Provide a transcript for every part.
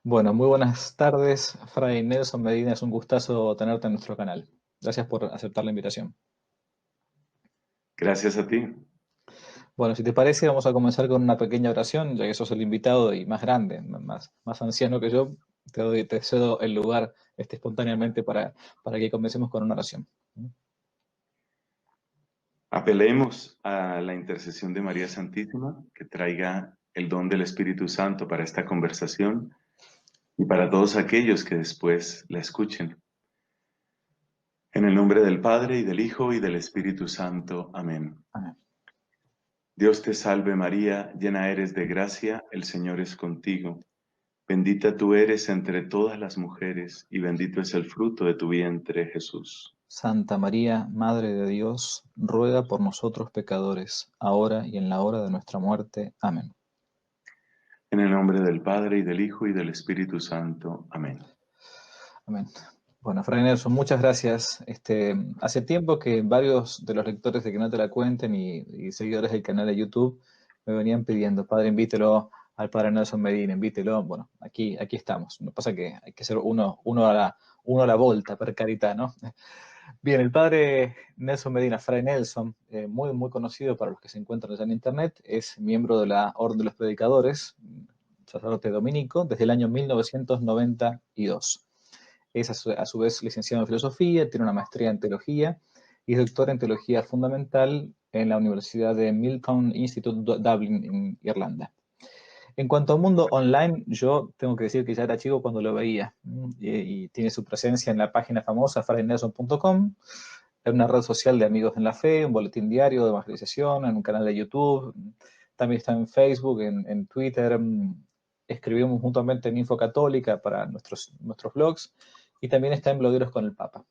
Bueno, muy buenas tardes, Fray Nelson Medina. Es un gustazo tenerte en nuestro canal. Gracias por aceptar la invitación. Gracias a ti. Bueno, si te parece, vamos a comenzar con una pequeña oración, ya que sos el invitado y más grande, más anciano que yo. Te cedo el lugar espontáneamente para que comencemos con una oración. Apelemos a la intercesión de María Santísima, que traiga el don del Espíritu Santo para esta conversación y para todos aquellos que después la escuchen. En el nombre del Padre, y del Hijo, y del Espíritu Santo. Amén. Amén. Dios te salve María, llena eres de gracia, el Señor es contigo. Bendita tú eres entre todas las mujeres, y bendito es el fruto de tu vientre, Jesús. Santa María, Madre de Dios, ruega por nosotros pecadores, ahora y en la hora de nuestra muerte. Amén. En el nombre del Padre, y del Hijo, y del Espíritu Santo. Amén. Amén. Bueno, Fray Nelson, muchas gracias. Hace tiempo que varios de los lectores de Que no te la cuenten y seguidores del canal de YouTube me venían pidiendo, padre, invítelo al padre Nelson Medina, invítelo. Bueno, aquí estamos. Lo que pasa es que hay que ser uno a la volta, per carità, ¿no? Bien, el padre Nelson Medina, Fray Nelson, muy conocido para los que se encuentran ya en internet, es miembro de la Orden de los Predicadores, sacerdote dominico, desde el año 1992. Es a su vez licenciado en filosofía, tiene una maestría en teología y es doctor en teología fundamental en la Universidad de Milton Institute Dublin, en Irlanda. En cuanto al mundo online, yo tengo que decir que ya era chico cuando lo veía y tiene su presencia en la página famosa fraidenelson.com, en una red social de amigos en la fe, un boletín diario de evangelización, en un canal de YouTube, también está en Facebook, en Twitter, escribimos juntamente en Info Católica para nuestros blogs y también está en Blogueros con el Papa.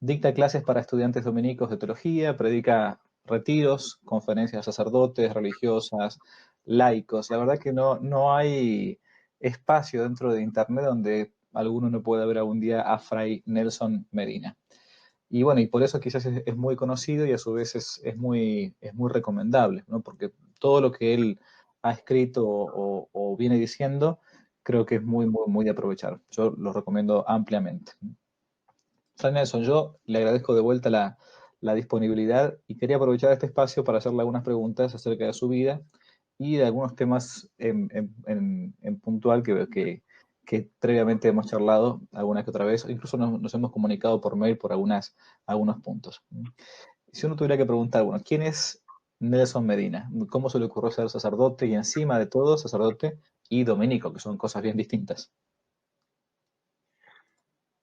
Dicta clases para estudiantes dominicos de teología, predica retiros, conferencias a sacerdotes, religiosas, laicos. La verdad que no hay espacio dentro de Internet donde alguno no pueda ver algún día a Fray Nelson Medina. Y bueno, y por eso quizás es muy conocido y a su vez es muy recomendable, ¿no? Porque todo lo que él ha escrito o viene diciendo, creo que es muy de aprovechar. Yo lo recomiendo ampliamente. San Nelson, yo le agradezco de vuelta la disponibilidad y quería aprovechar este espacio para hacerle algunas preguntas acerca de su vida y de algunos temas en puntual que previamente hemos charlado alguna que otra vez, o incluso nos hemos comunicado por mail por algunos puntos. Si uno tuviera que preguntar, bueno, ¿quién es Nelson Medina? ¿Cómo se le ocurrió ser sacerdote y encima de todo sacerdote y dominico, que son cosas bien distintas?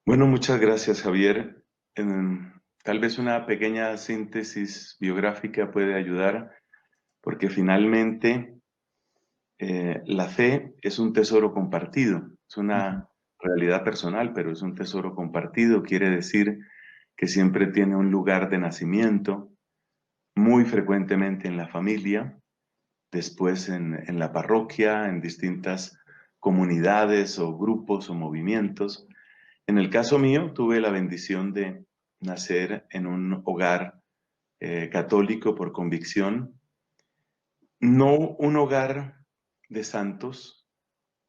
Bueno, muchas gracias, Javier. Tal vez una pequeña síntesis biográfica puede ayudar, porque finalmente la fe es un tesoro compartido, es Ujú. una realidad personal, pero es un tesoro compartido. Quiere decir que siempre tiene un lugar de nacimiento, muy frecuentemente en la familia, después en la parroquia, en distintas comunidades o grupos o movimientos. En el caso mío, tuve la bendición de nacer en un hogar católico por convicción, no un hogar de santos,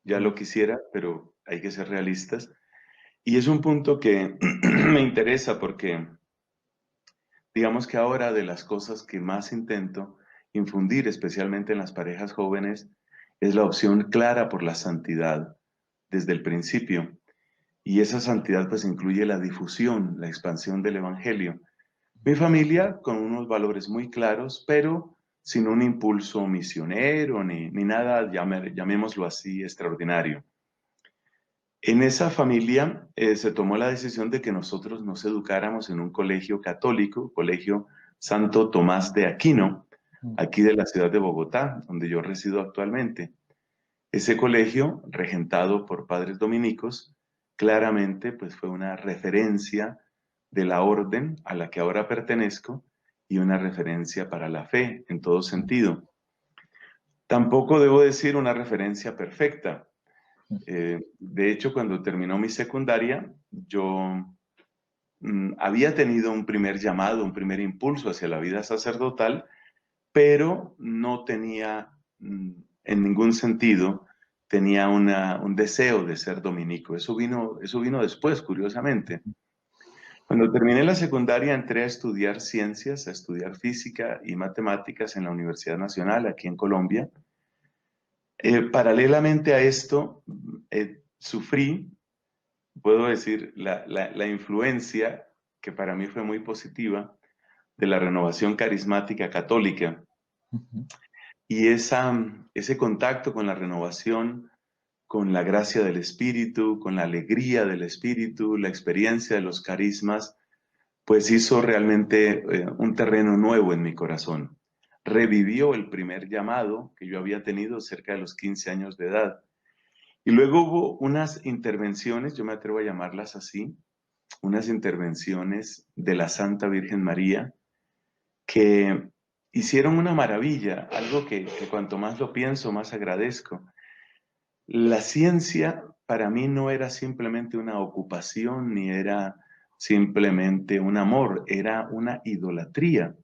ya lo quisiera, pero hay que ser realistas. Y es un punto que me interesa porque digamos que ahora de las cosas que más intento infundir, especialmente en las parejas jóvenes, es la opción clara por la santidad desde el principio. Y esa santidad pues incluye la difusión, la expansión del Evangelio. Mi familia con unos valores muy claros, pero sin un impulso misionero ni nada, llamémoslo así, extraordinario. En esa familia se tomó la decisión de que nosotros nos educáramos en un colegio católico, Colegio Santo Tomás de Aquino, aquí de la ciudad de Bogotá, donde yo resido actualmente. Ese colegio, regentado por padres dominicos, claramente pues fue una referencia de la orden a la que ahora pertenezco y una referencia para la fe en todo sentido. Tampoco debo decir una referencia perfecta. De hecho, cuando terminó mi secundaria, yo había tenido un primer llamado, un primer impulso hacia la vida sacerdotal, pero no tenía en ningún sentido tenía un deseo de ser dominico. Eso vino después, curiosamente. Cuando terminé la secundaria entré a estudiar ciencias, a estudiar física y matemáticas en la Universidad Nacional, aquí en Colombia. Paralelamente a esto, sufrí, puedo decir, la influencia, que para mí fue muy positiva, de la renovación carismática católica. Ujú. Y ese contacto con la renovación, con la gracia del Espíritu, con la alegría del Espíritu, la experiencia de los carismas, pues hizo realmente un terreno nuevo en mi corazón. Revivió el primer llamado que yo había tenido cerca de los 15 años de edad. Y luego hubo unas intervenciones, yo me atrevo a llamarlas así, unas intervenciones de la Santa Virgen María que hicieron una maravilla, algo que cuanto más lo pienso, más agradezco. La ciencia para mí no era simplemente una ocupación ni era simplemente un amor, era una idolatría.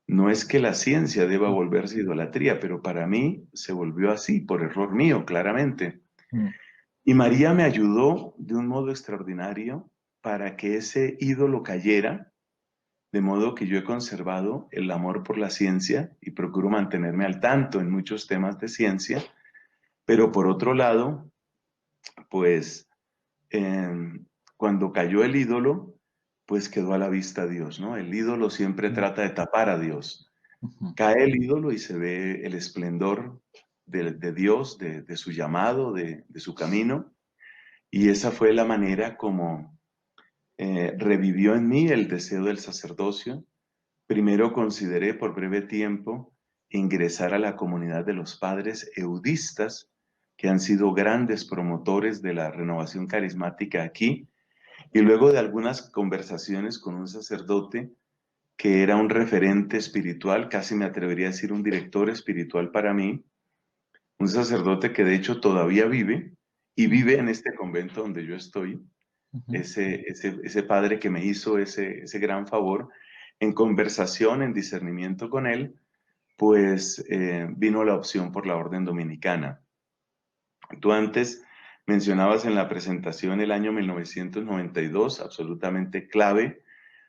No es que la ciencia deba volverse idolatría, pero para mí se volvió así, por error mío, claramente. Mm. Y María me ayudó de un modo extraordinario para que ese ídolo cayera, de modo que yo he conservado el amor por la ciencia y procuro mantenerme al tanto en muchos temas de ciencia, pero por otro lado, pues cuando cayó el ídolo, pues quedó a la vista Dios, ¿no? El ídolo siempre Mm. trata de tapar a Dios. Ujú. Cae el ídolo y se ve el esplendor de Dios, de su llamado, de su camino, y esa fue la manera como revivió en mí el deseo del sacerdocio. Primero consideré por breve tiempo ingresar a la comunidad de los padres eudistas, que han sido grandes promotores de la renovación carismática aquí, y luego de algunas conversaciones con un sacerdote que era un referente espiritual, casi me atrevería a decir un director espiritual para mí, un sacerdote que de hecho todavía vive y Mm. vive en este convento donde yo estoy, Ujú. ese padre que me hizo ese gran favor, en conversación, en discernimiento con él, pues vino la opción por la orden dominicana. Tú antes mencionabas en la presentación el año 1992, absolutamente clave,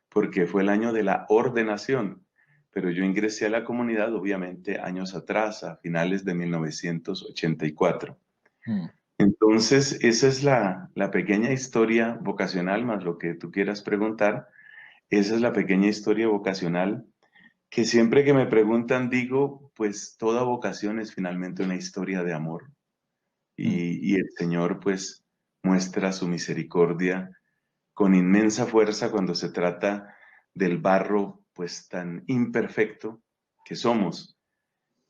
porque fue el año de la ordenación, pero yo ingresé a la comunidad obviamente años atrás, a finales de 1984. Mm. Entonces, esa es la pequeña historia vocacional, más lo que tú quieras preguntar, esa es la pequeña historia vocacional que siempre que me preguntan digo, pues toda vocación es finalmente una historia de amor Mm. y el Señor pues muestra su misericordia con inmensa fuerza cuando se trata del barro pues tan imperfecto que somos.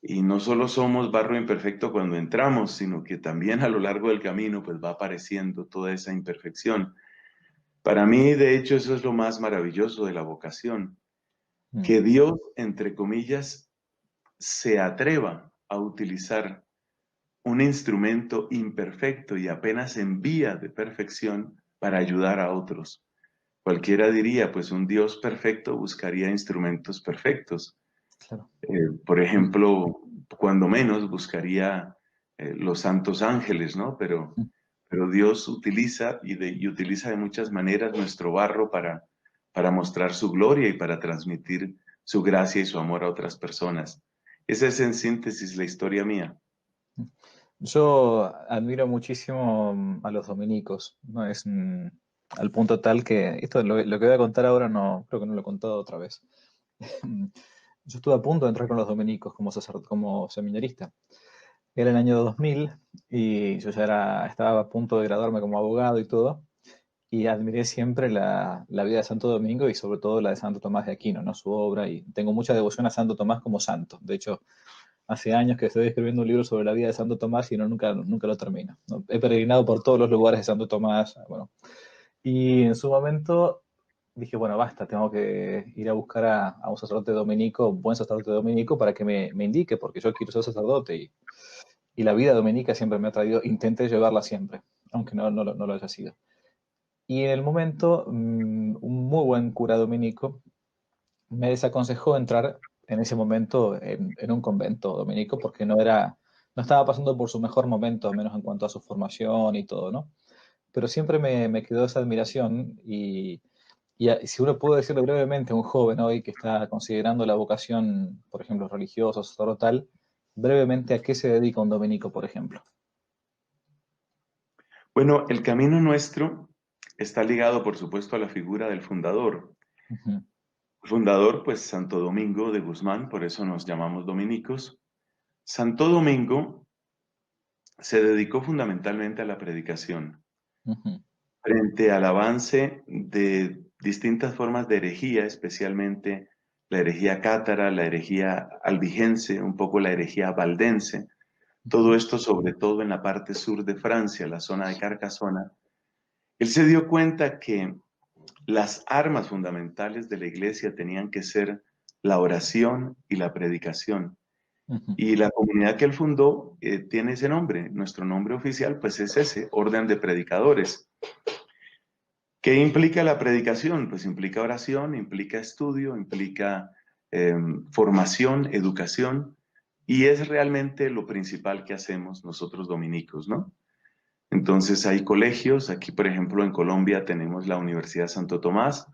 Y no solo somos barro imperfecto cuando entramos, sino que también a lo largo del camino pues va apareciendo toda esa imperfección. Para mí, de hecho, eso es lo más maravilloso de la vocación, Mm. que Dios, entre comillas, se atreva a utilizar un instrumento imperfecto y apenas en vía de perfección para ayudar a otros. Cualquiera diría, pues un Dios perfecto buscaría instrumentos perfectos. Claro. Por Mm. ejemplo, cuando menos buscaría los santos ángeles, ¿no? Mm. Pero Dios utiliza y utiliza de muchas maneras nuestro barro para mostrar su gloria y para transmitir su gracia y su amor a otras personas. Esa es en síntesis la historia mía. Yo admiro muchísimo a los dominicos, ¿no? Al punto tal que esto lo que voy a contar ahora no, creo que no lo he contado otra vez. Yo estuve a punto de entrar con los dominicos como seminarista. Era el año 2000 y yo ya estaba a punto de graduarme como abogado y todo. Y admiré siempre la vida de Santo Domingo y sobre todo la de Santo Tomás de Aquino, ¿no? Su obra. Y tengo mucha devoción a Santo Tomás como santo. De hecho, hace años que estoy escribiendo un libro sobre la vida de Santo Tomás y nunca lo termino, ¿no? He peregrinado por todos los lugares de Santo Tomás, bueno. Y en su momento dije, bueno, basta, tengo que ir a buscar a un sacerdote dominico, un buen sacerdote dominico, para que me indique, porque yo quiero ser sacerdote. Y la vida dominica siempre me ha traído, intenté llevarla siempre, aunque no lo haya sido. Y en el momento, un muy buen cura dominico me desaconsejó entrar en ese momento en un convento dominico porque no era no estaba pasando por su mejor momento, al menos en cuanto a su formación y todo, ¿no? Pero siempre me quedó esa admiración y si uno puede decirle brevemente a un joven hoy que está considerando la vocación, por ejemplo, religiosa, sacerdotal, brevemente a qué se dedica un dominico, por ejemplo. Bueno, el camino nuestro está ligado, por supuesto, a la figura del fundador. Ujú, Fundador, pues Santo Domingo de Guzmán, por eso nos llamamos dominicos. Santo Domingo se dedicó fundamentalmente a la predicación. ujú, Frente al avance de distintas formas de herejía, especialmente la herejía cátara, la herejía albigense, un poco la herejía valdense, todo ujú, esto sobre todo en la parte sur de Francia, la zona de Carcasona, él se dio cuenta que las armas fundamentales de la iglesia tenían que ser la oración y la predicación. ujú, Y la comunidad que él fundó tiene ese nombre. Nuestro nombre oficial pues es ese, Orden de Predicadores. ¿Qué implica la predicación? Pues implica oración, implica estudio, implica eh, formación, educación, y es realmente lo principal que hacemos nosotros dominicos, ¿no? Entonces hay colegios, aquí por ejemplo en Colombia tenemos la Universidad Santo Tomás,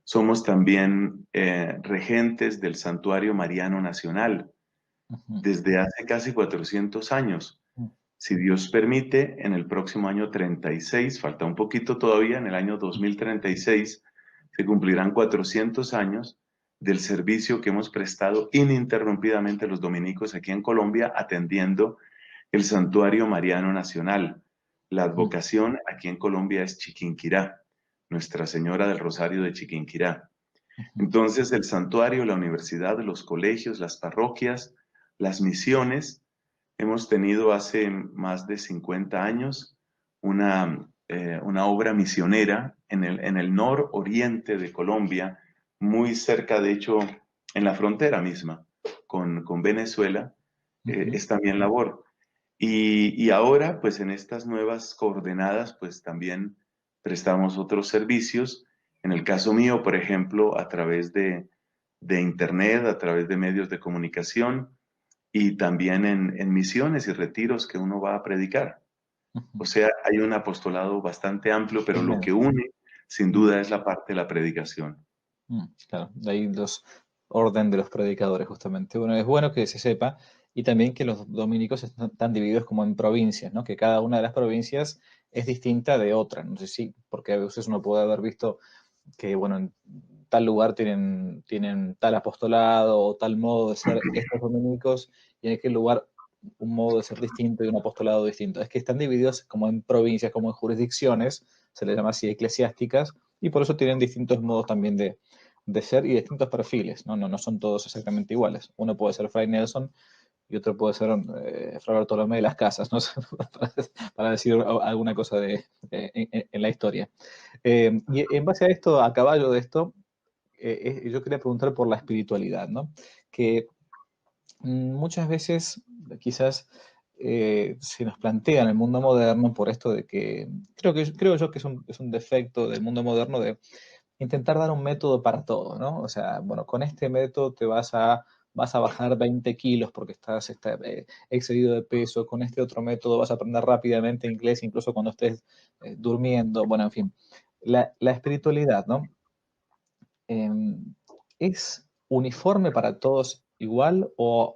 somos también regentes del Santuario Mariano Nacional ujú, desde hace casi 400 años. ujú, Si Dios permite, en el próximo año 36, falta un poquito todavía, en el año 2036, se cumplirán 400 años del servicio que hemos prestado ininterrumpidamente los dominicos aquí en Colombia, atendiendo el Santuario Mariano Nacional. La ujú, advocación aquí en Colombia es Chiquinquirá, Nuestra Señora del Rosario de Chiquinquirá. ujú, Entonces, el santuario, la universidad, los colegios, las parroquias, las misiones. Hemos tenido hace más de 50 años una obra misionera en el nororiente de Colombia, muy cerca, de hecho, en la frontera misma con Venezuela, ujú. es también labor. Y ahora, pues en estas nuevas coordenadas, pues también prestamos otros servicios. En el caso mío, por ejemplo, a través de Internet, a través de medios de comunicación y también en misiones y retiros que uno va a predicar. Ujú. O sea, hay un apostolado bastante amplio, pero lo que Inmenso. une, sin Mm, duda, es la parte de la predicación. claro, de ahí los orden de los predicadores, justamente. Bueno, es bueno que se sepa y también que los dominicos están divididos como en provincias, ¿no? Que cada una de las provincias es distinta de otra. No sé si, porque a veces uno puede haber visto que, bueno, en tal lugar tienen tal apostolado o tal modo de ser estos dominicos y en aquel lugar un modo de ser distinto y un apostolado distinto. Es que están divididos como en provincias, como en jurisdicciones, se les llama así eclesiásticas, y por eso tienen distintos modos también de ser y distintos perfiles, ¿no? No son todos exactamente iguales. Uno puede ser Fray Nelson y otro puede ser Fray Bartolomé de las Casas, ¿no? Para decir alguna cosa en la historia. Y en base a esto, a caballo de esto, yo quería preguntar por la espiritualidad, ¿no? Que muchas veces quizás se nos plantea en el mundo moderno por esto de que creo yo que es un defecto del mundo moderno de intentar dar un método para todo, ¿no? O sea, bueno, con este método vas a bajar 20 kilos porque estás excedido de peso, con este otro método vas a aprender rápidamente inglés incluso cuando estés durmiendo, bueno, en fin. La espiritualidad, ¿no? Em, ¿Es uniforme para todos igual o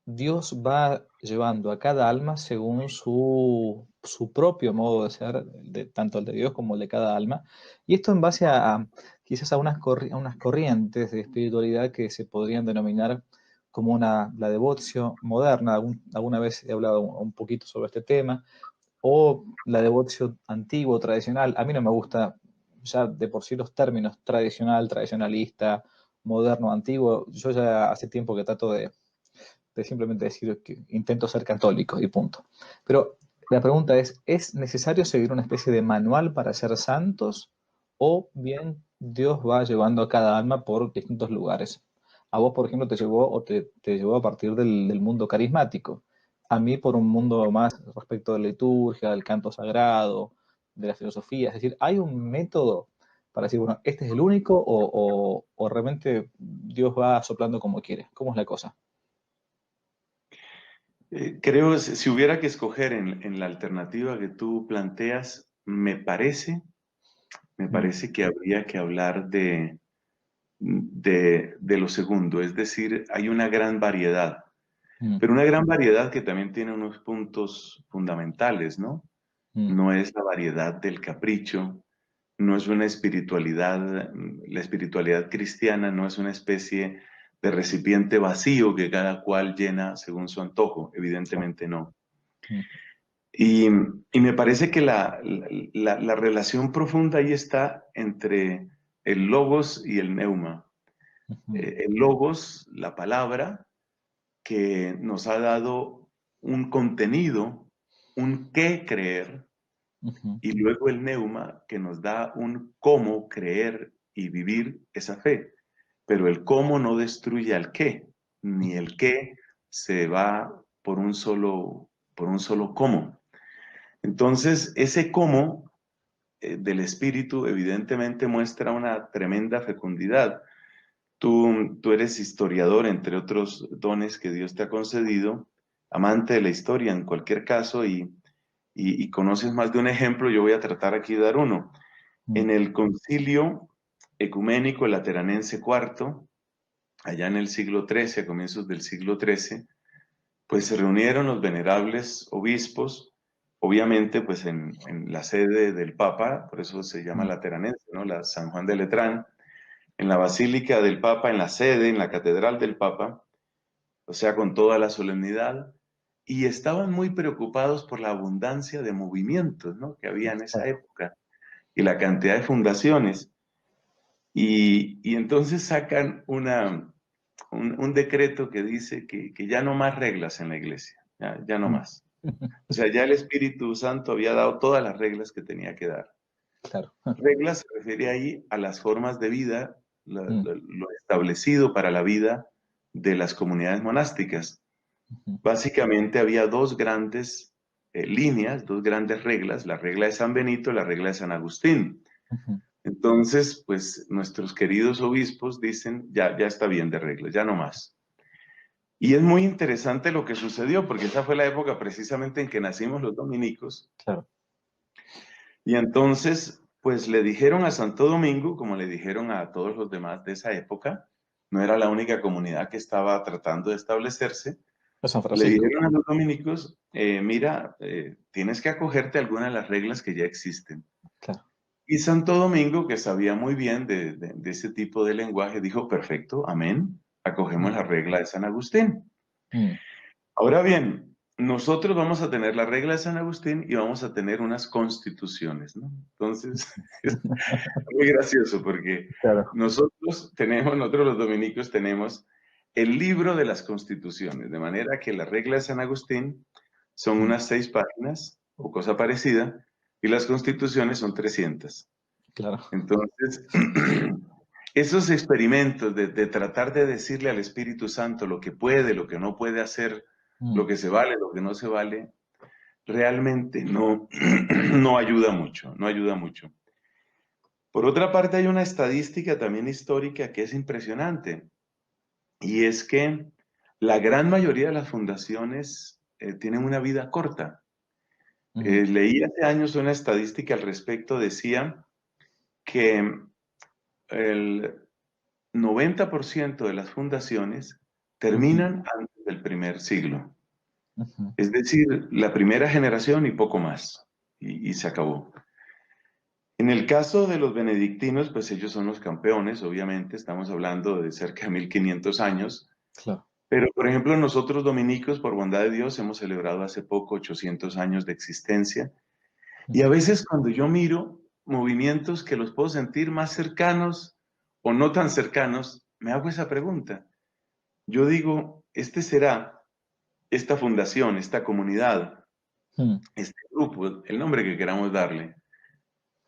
Dios va llevando a cada alma según su propio modo de ser, tanto el de Dios como el de cada alma? Y esto en base quizás a a unas corrientes de espiritualidad que se podrían denominar como la devoción moderna. Alguna vez he hablado un poquito sobre este tema, o la devoción antigua, tradicional. A mí no me gusta ya de por sí los términos tradicional, tradicionalista, moderno, antiguo. Yo ya hace tiempo que trato de simplemente decir que intento ser católico y punto. Pero la pregunta ¿es necesario seguir una especie de manual para ser santos o bien Dios va llevando a cada alma por distintos lugares? A vos, por ejemplo, te llevó a partir del mundo carismático. A mí por un mundo más respecto de la liturgia, del canto sagrado, de la filosofía. Es decir, ¿hay un método para decir, bueno, este es el único o realmente Dios va soplando como quiere? ¿Cómo es la cosa? Creo, si hubiera que escoger en la alternativa que tú planteas, me parece que habría que hablar de lo segundo, es decir, hay una gran variedad, Mm, pero una gran variedad que también tiene unos puntos fundamentales, ¿no? mm, No es la variedad del capricho, no es una espiritualidad, la espiritualidad cristiana no es una especie de recipiente vacío que cada cual llena según su antojo, claro. evidentemente no. Mm, Y me parece que la relación profunda ahí está entre el logos y el neuma. ujú, El logos, la palabra, que nos ha dado un contenido, un qué creer, ujú, y luego el neuma, que nos da un cómo creer y vivir esa fe. Pero el cómo no destruye al qué, ni ujú, el qué se va por un solo cómo. Entonces, ese cómo del espíritu evidentemente muestra una tremenda fecundidad. Tú eres historiador, entre otros dones que Dios te ha concedido, amante de la historia en cualquier caso, y conoces más de un ejemplo. Yo voy a tratar aquí de dar uno. mm, En el Concilio Ecuménico Lateranense cuarto, allá en el siglo XIII, a comienzos del siglo XIII, pues se reunieron los venerables obispos, obviamente pues en la sede del Papa, por eso se llama mm, Lateranense, ¿no? La San Juan de Letrán, en la Basílica del Papa, en la sede, en la Catedral del Papa, o sea, con toda la solemnidad, y estaban muy preocupados por la abundancia de movimientos, ¿no?, que había en esa claro. época y la cantidad de fundaciones. Y entonces sacan un decreto que dice que ya no más reglas en la iglesia, ya no Mm, más. O sea, ya el Espíritu Santo había dado todas las reglas que tenía que dar. claro. Reglas se refiere ahí a las formas de vida, Mm, lo establecido para la vida de las comunidades monásticas. ujú, Básicamente había dos grandes líneas, dos grandes reglas, la regla de San Benito y la regla de San Agustín. ujú, Entonces, pues nuestros queridos obispos dicen, ya está bien de reglas, ya no más. Y es muy interesante lo que sucedió, porque esa fue la época precisamente en que nacimos los dominicos. claro. Y entonces, pues le dijeron a Santo Domingo, como le dijeron a todos los demás de esa época, no era la única comunidad que estaba tratando de establecerse, Es San le Francisco, dijeron a los dominicos, mira, tienes que acogerte a algunas de las reglas que ya existen. claro. Y Santo Domingo, que sabía muy bien de ese tipo de lenguaje, dijo, perfecto, amén, acogemos Mm, la regla de San Agustín. mm, Ahora bien, nosotros vamos a tener la regla de San Agustín y vamos a tener unas constituciones, ¿no? Entonces, es muy gracioso porque claro. nosotros los dominicos tenemos el libro de las constituciones, de manera que la regla de San Agustín son Mm, unas 6 páginas o cosa parecida y las constituciones son 300. claro. Entonces, esos experimentos de tratar de decirle al Espíritu Santo lo que puede, lo que no puede hacer, lo Mm, que se vale, lo que no se vale, realmente no, no ayuda mucho, no ayuda mucho. Por otra parte, hay una estadística también histórica que es impresionante, y es que la gran mayoría de las fundaciones tienen una vida corta. ujú, Leí hace años una estadística al respecto, decía que el 90% de las fundaciones ujú, terminan antes del primer siglo. ujú, Es decir, la primera generación y poco más, y se acabó. En el caso de los benedictinos, pues ellos son los campeones, obviamente, estamos hablando de cerca de 1500 años, claro. pero por ejemplo nosotros dominicos, por bondad de Dios, hemos celebrado hace poco 800 años de existencia, y a Mm, veces cuando yo miro movimientos que los puedo sentir más cercanos o no tan cercanos, me hago esa pregunta. Yo digo, este será, esta fundación, esta comunidad, mm, este grupo, el nombre que queramos darle,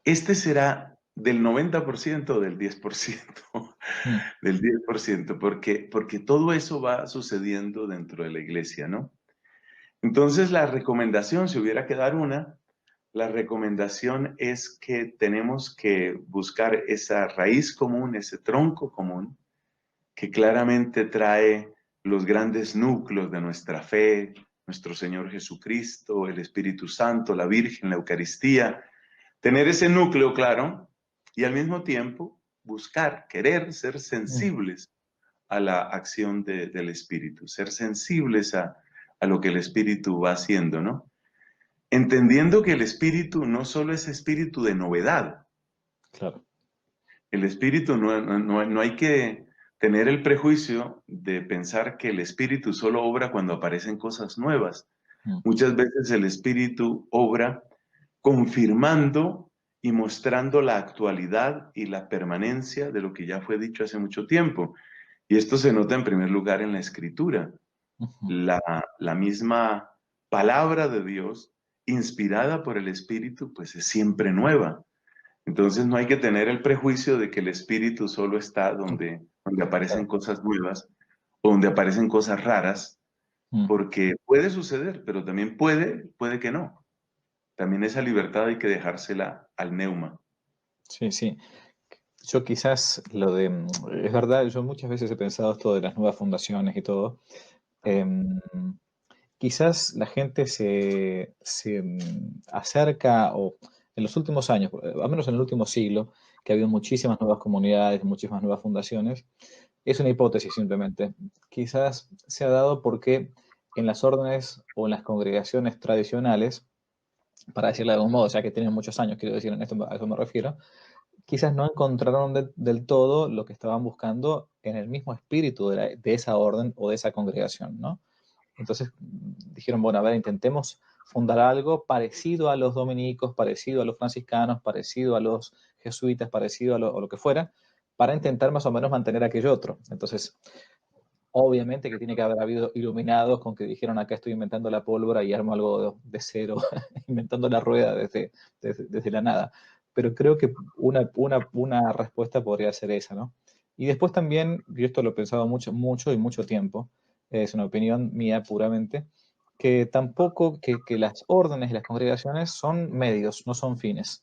este será del 90% o del 10%, mm, del 10%, porque todo eso va sucediendo dentro de la iglesia, ¿no? Entonces la recomendación, si hubiera que dar una, la recomendación es que tenemos que buscar esa raíz común, ese tronco común, que claramente trae los grandes núcleos de nuestra fe, nuestro Señor Jesucristo, el Espíritu Santo, la Virgen, la Eucaristía. Tener ese núcleo claro y al mismo tiempo buscar, querer ser sensibles a la acción del Espíritu, ser sensibles a lo que el Espíritu va haciendo, ¿no? Entendiendo que el Espíritu no solo es espíritu de novedad. Claro. El Espíritu no hay que tener el prejuicio de pensar que el Espíritu solo obra cuando aparecen cosas nuevas. Muchas veces el Espíritu obra confirmando y mostrando la actualidad y la permanencia de lo que ya fue dicho hace mucho tiempo. Y esto se nota en primer lugar en la Escritura. La misma palabra de Dios, inspirada por el Espíritu, pues es siempre nueva. Entonces no hay que tener el prejuicio de que el Espíritu solo está donde aparecen Claro. cosas nuevas o donde aparecen cosas raras, Mm. porque puede suceder, pero también puede que no. También esa libertad hay que dejársela al neuma. Sí, sí. Yo quizás es verdad, yo muchas veces he pensado esto de las nuevas fundaciones y todo. Em, Quizás la gente se acerca, o en los últimos años, al menos en el último siglo, que ha habido muchísimas nuevas comunidades, muchísimas nuevas fundaciones, es una hipótesis simplemente. Quizás se ha dado porque en las órdenes o en las congregaciones tradicionales, para decirlo de algún modo, ya que tienen muchos años, quiero decir, a eso me refiero, quizás no encontraron del todo lo que estaban buscando en el mismo espíritu de esa orden o de esa congregación, ¿no? Entonces dijeron, bueno, a ver, intentemos fundar algo parecido a los dominicos, parecido a los franciscanos, parecido a los jesuitas, parecido a lo que fuera, para intentar más o menos mantener aquello otro. Entonces, obviamente que tiene que haber habido iluminados con que dijeron, acá estoy inventando la pólvora y armo algo de cero, inventando la rueda desde la nada. Pero creo que una respuesta podría ser esa, ¿no? Y después también, yo esto lo he pensado mucho, mucho y mucho tiempo, es una opinión mía puramente, que tampoco que las órdenes y las congregaciones son medios, no son fines.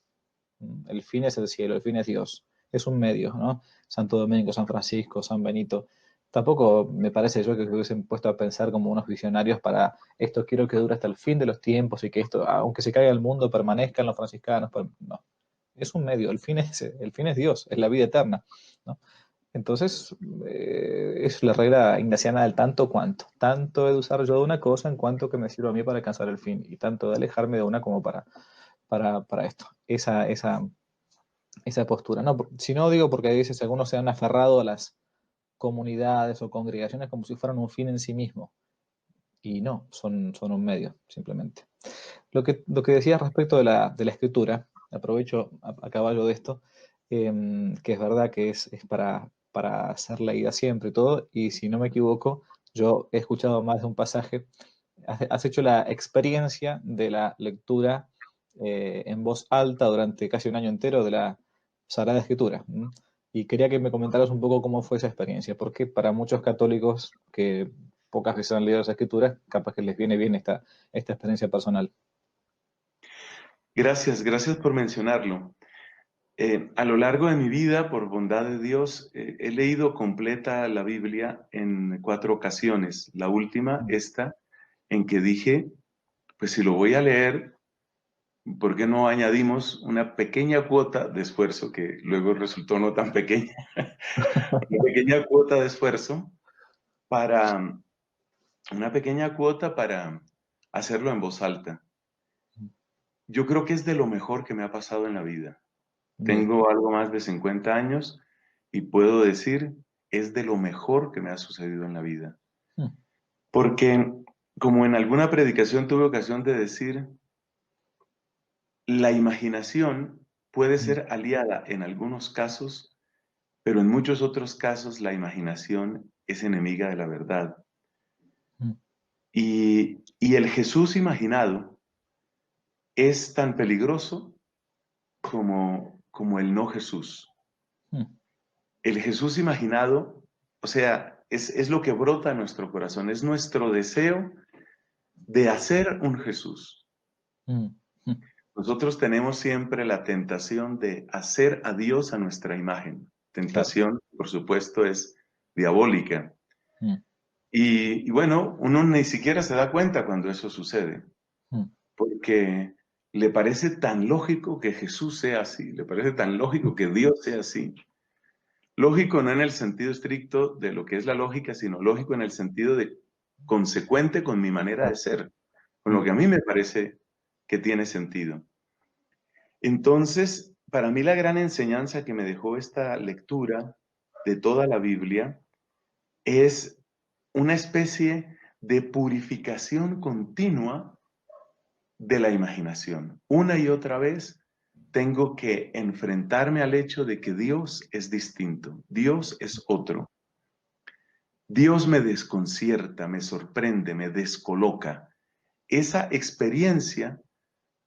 El fin es el cielo, el fin es Dios, es un medio, ¿no? Santo Domingo, San Francisco, San Benito. Tampoco me parece yo que se hubiesen puesto a pensar como unos visionarios para esto quiero que dure hasta el fin de los tiempos y que esto, aunque se caiga el mundo, permanezcan los franciscanos. No, es un medio, el fin es Dios, es la vida eterna, ¿no? Entonces, es la regla ignaciana del tanto cuanto. Tanto he de usar yo de una cosa en cuanto que me sirva a mí para alcanzar el fin, y tanto de alejarme de una como para esto. Esa postura. No, si no digo porque a veces algunos se han aferrado a las comunidades o congregaciones como si fueran un fin en sí mismo. Y no, son un medio, simplemente. Lo que decías respecto de la escritura, aprovecho a caballo de esto, que es verdad que es para ser leída siempre y todo, y si no me equivoco, yo he escuchado más de un pasaje, has hecho la experiencia de la lectura en voz alta durante casi un año entero de la Sagrada Escritura. Y quería que me comentaras un poco cómo fue esa experiencia, porque para muchos católicos que pocas veces han leído esa escritura, capaz que les viene bien esta experiencia personal. Gracias por mencionarlo. A lo largo de mi vida, por bondad de Dios, he leído completa la Biblia en 4 ocasiones. La última, esta, en que dije, pues si lo voy a leer, ¿por qué no añadimos una pequeña cuota de esfuerzo, que luego resultó no tan pequeña, una pequeña cuota de esfuerzo para, una pequeña cuota para hacerlo en voz alta? Yo creo que es de lo mejor que me ha pasado en la vida. Bien. Tengo algo más de 50 años y puedo decir, es de lo mejor que me ha sucedido en la vida. Mm. Porque, como en alguna predicación tuve ocasión de decir, la imaginación puede ser aliada en algunos casos, pero en muchos otros casos la imaginación es enemiga de la verdad. Mm. Y el Jesús imaginado es tan peligroso como el no Jesús. Mm. El Jesús imaginado, o sea, es lo que brota en nuestro corazón, es nuestro deseo de hacer un Jesús. Mm. Mm. Nosotros tenemos siempre la tentación de hacer a Dios a nuestra imagen. Claro. Tentación, por supuesto, es diabólica. Mm. Y bueno, uno ni siquiera se da cuenta cuando eso sucede, Mm. porque le parece tan lógico que Jesús sea así, le parece tan lógico que Dios sea así. Lógico no en el sentido estricto de lo que es la lógica, sino lógico en el sentido de consecuente con mi manera de ser, con lo Mm. que a mí me parece que tiene sentido. Entonces, para mí la gran enseñanza que me dejó esta lectura de toda la Biblia es una especie de purificación continua de la imaginación. Una y otra vez tengo que enfrentarme al hecho de que Dios es distinto, Dios es otro. Dios me desconcierta, me sorprende, me descoloca. Esa experiencia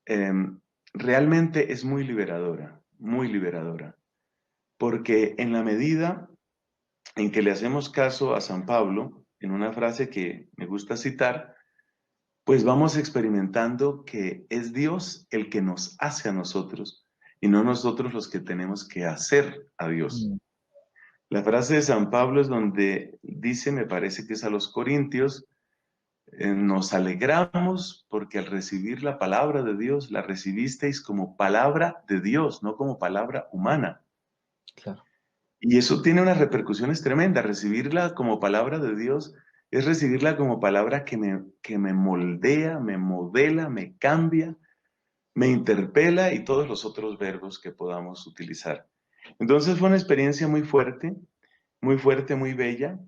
eh, realmente es muy liberadora, porque en la medida en que le hacemos caso a San Pablo, en una frase que me gusta citar, pues vamos experimentando que es Dios el que nos hace a nosotros y no nosotros los que tenemos que hacer a Dios. Mm. La frase de San Pablo es donde dice, me parece que es a los Corintios, nos alegramos porque al recibir la palabra de Dios, la recibisteis como palabra de Dios, no como palabra humana. Claro. Y eso tiene unas repercusiones tremendas. Recibirla como palabra de Dios es recibirla como palabra que me moldea, me modela, me cambia, me interpela y todos los otros verbos que podamos utilizar. Entonces fue una experiencia muy fuerte, muy bella.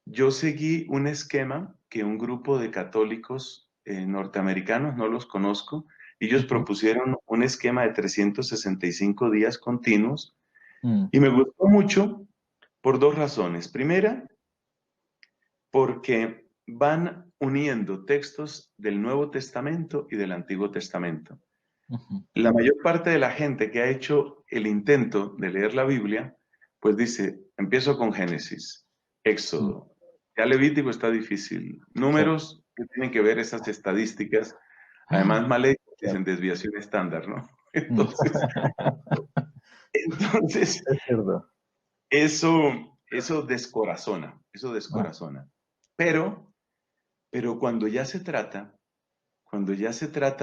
Yo seguí un esquema que un grupo de católicos norteamericanos, no los conozco, ellos Ujú. propusieron un esquema de 365 días continuos Mm. y me gustó mucho por dos razones. Primera, porque van uniendo textos del Nuevo Testamento y del Antiguo Testamento. Ujú. La mayor parte de la gente que ha hecho el intento de leer la Biblia, pues dice, empiezo con Génesis, Mm. Éxodo, ya Levítico está difícil, Claro. números que tienen que ver esas estadísticas, además mal hechas, Claro. dicen desviación estándar, ¿no? Mm. Entonces, Es cierto. eso descorazona, eso Ah. descorazona. Pero cuando ya se trata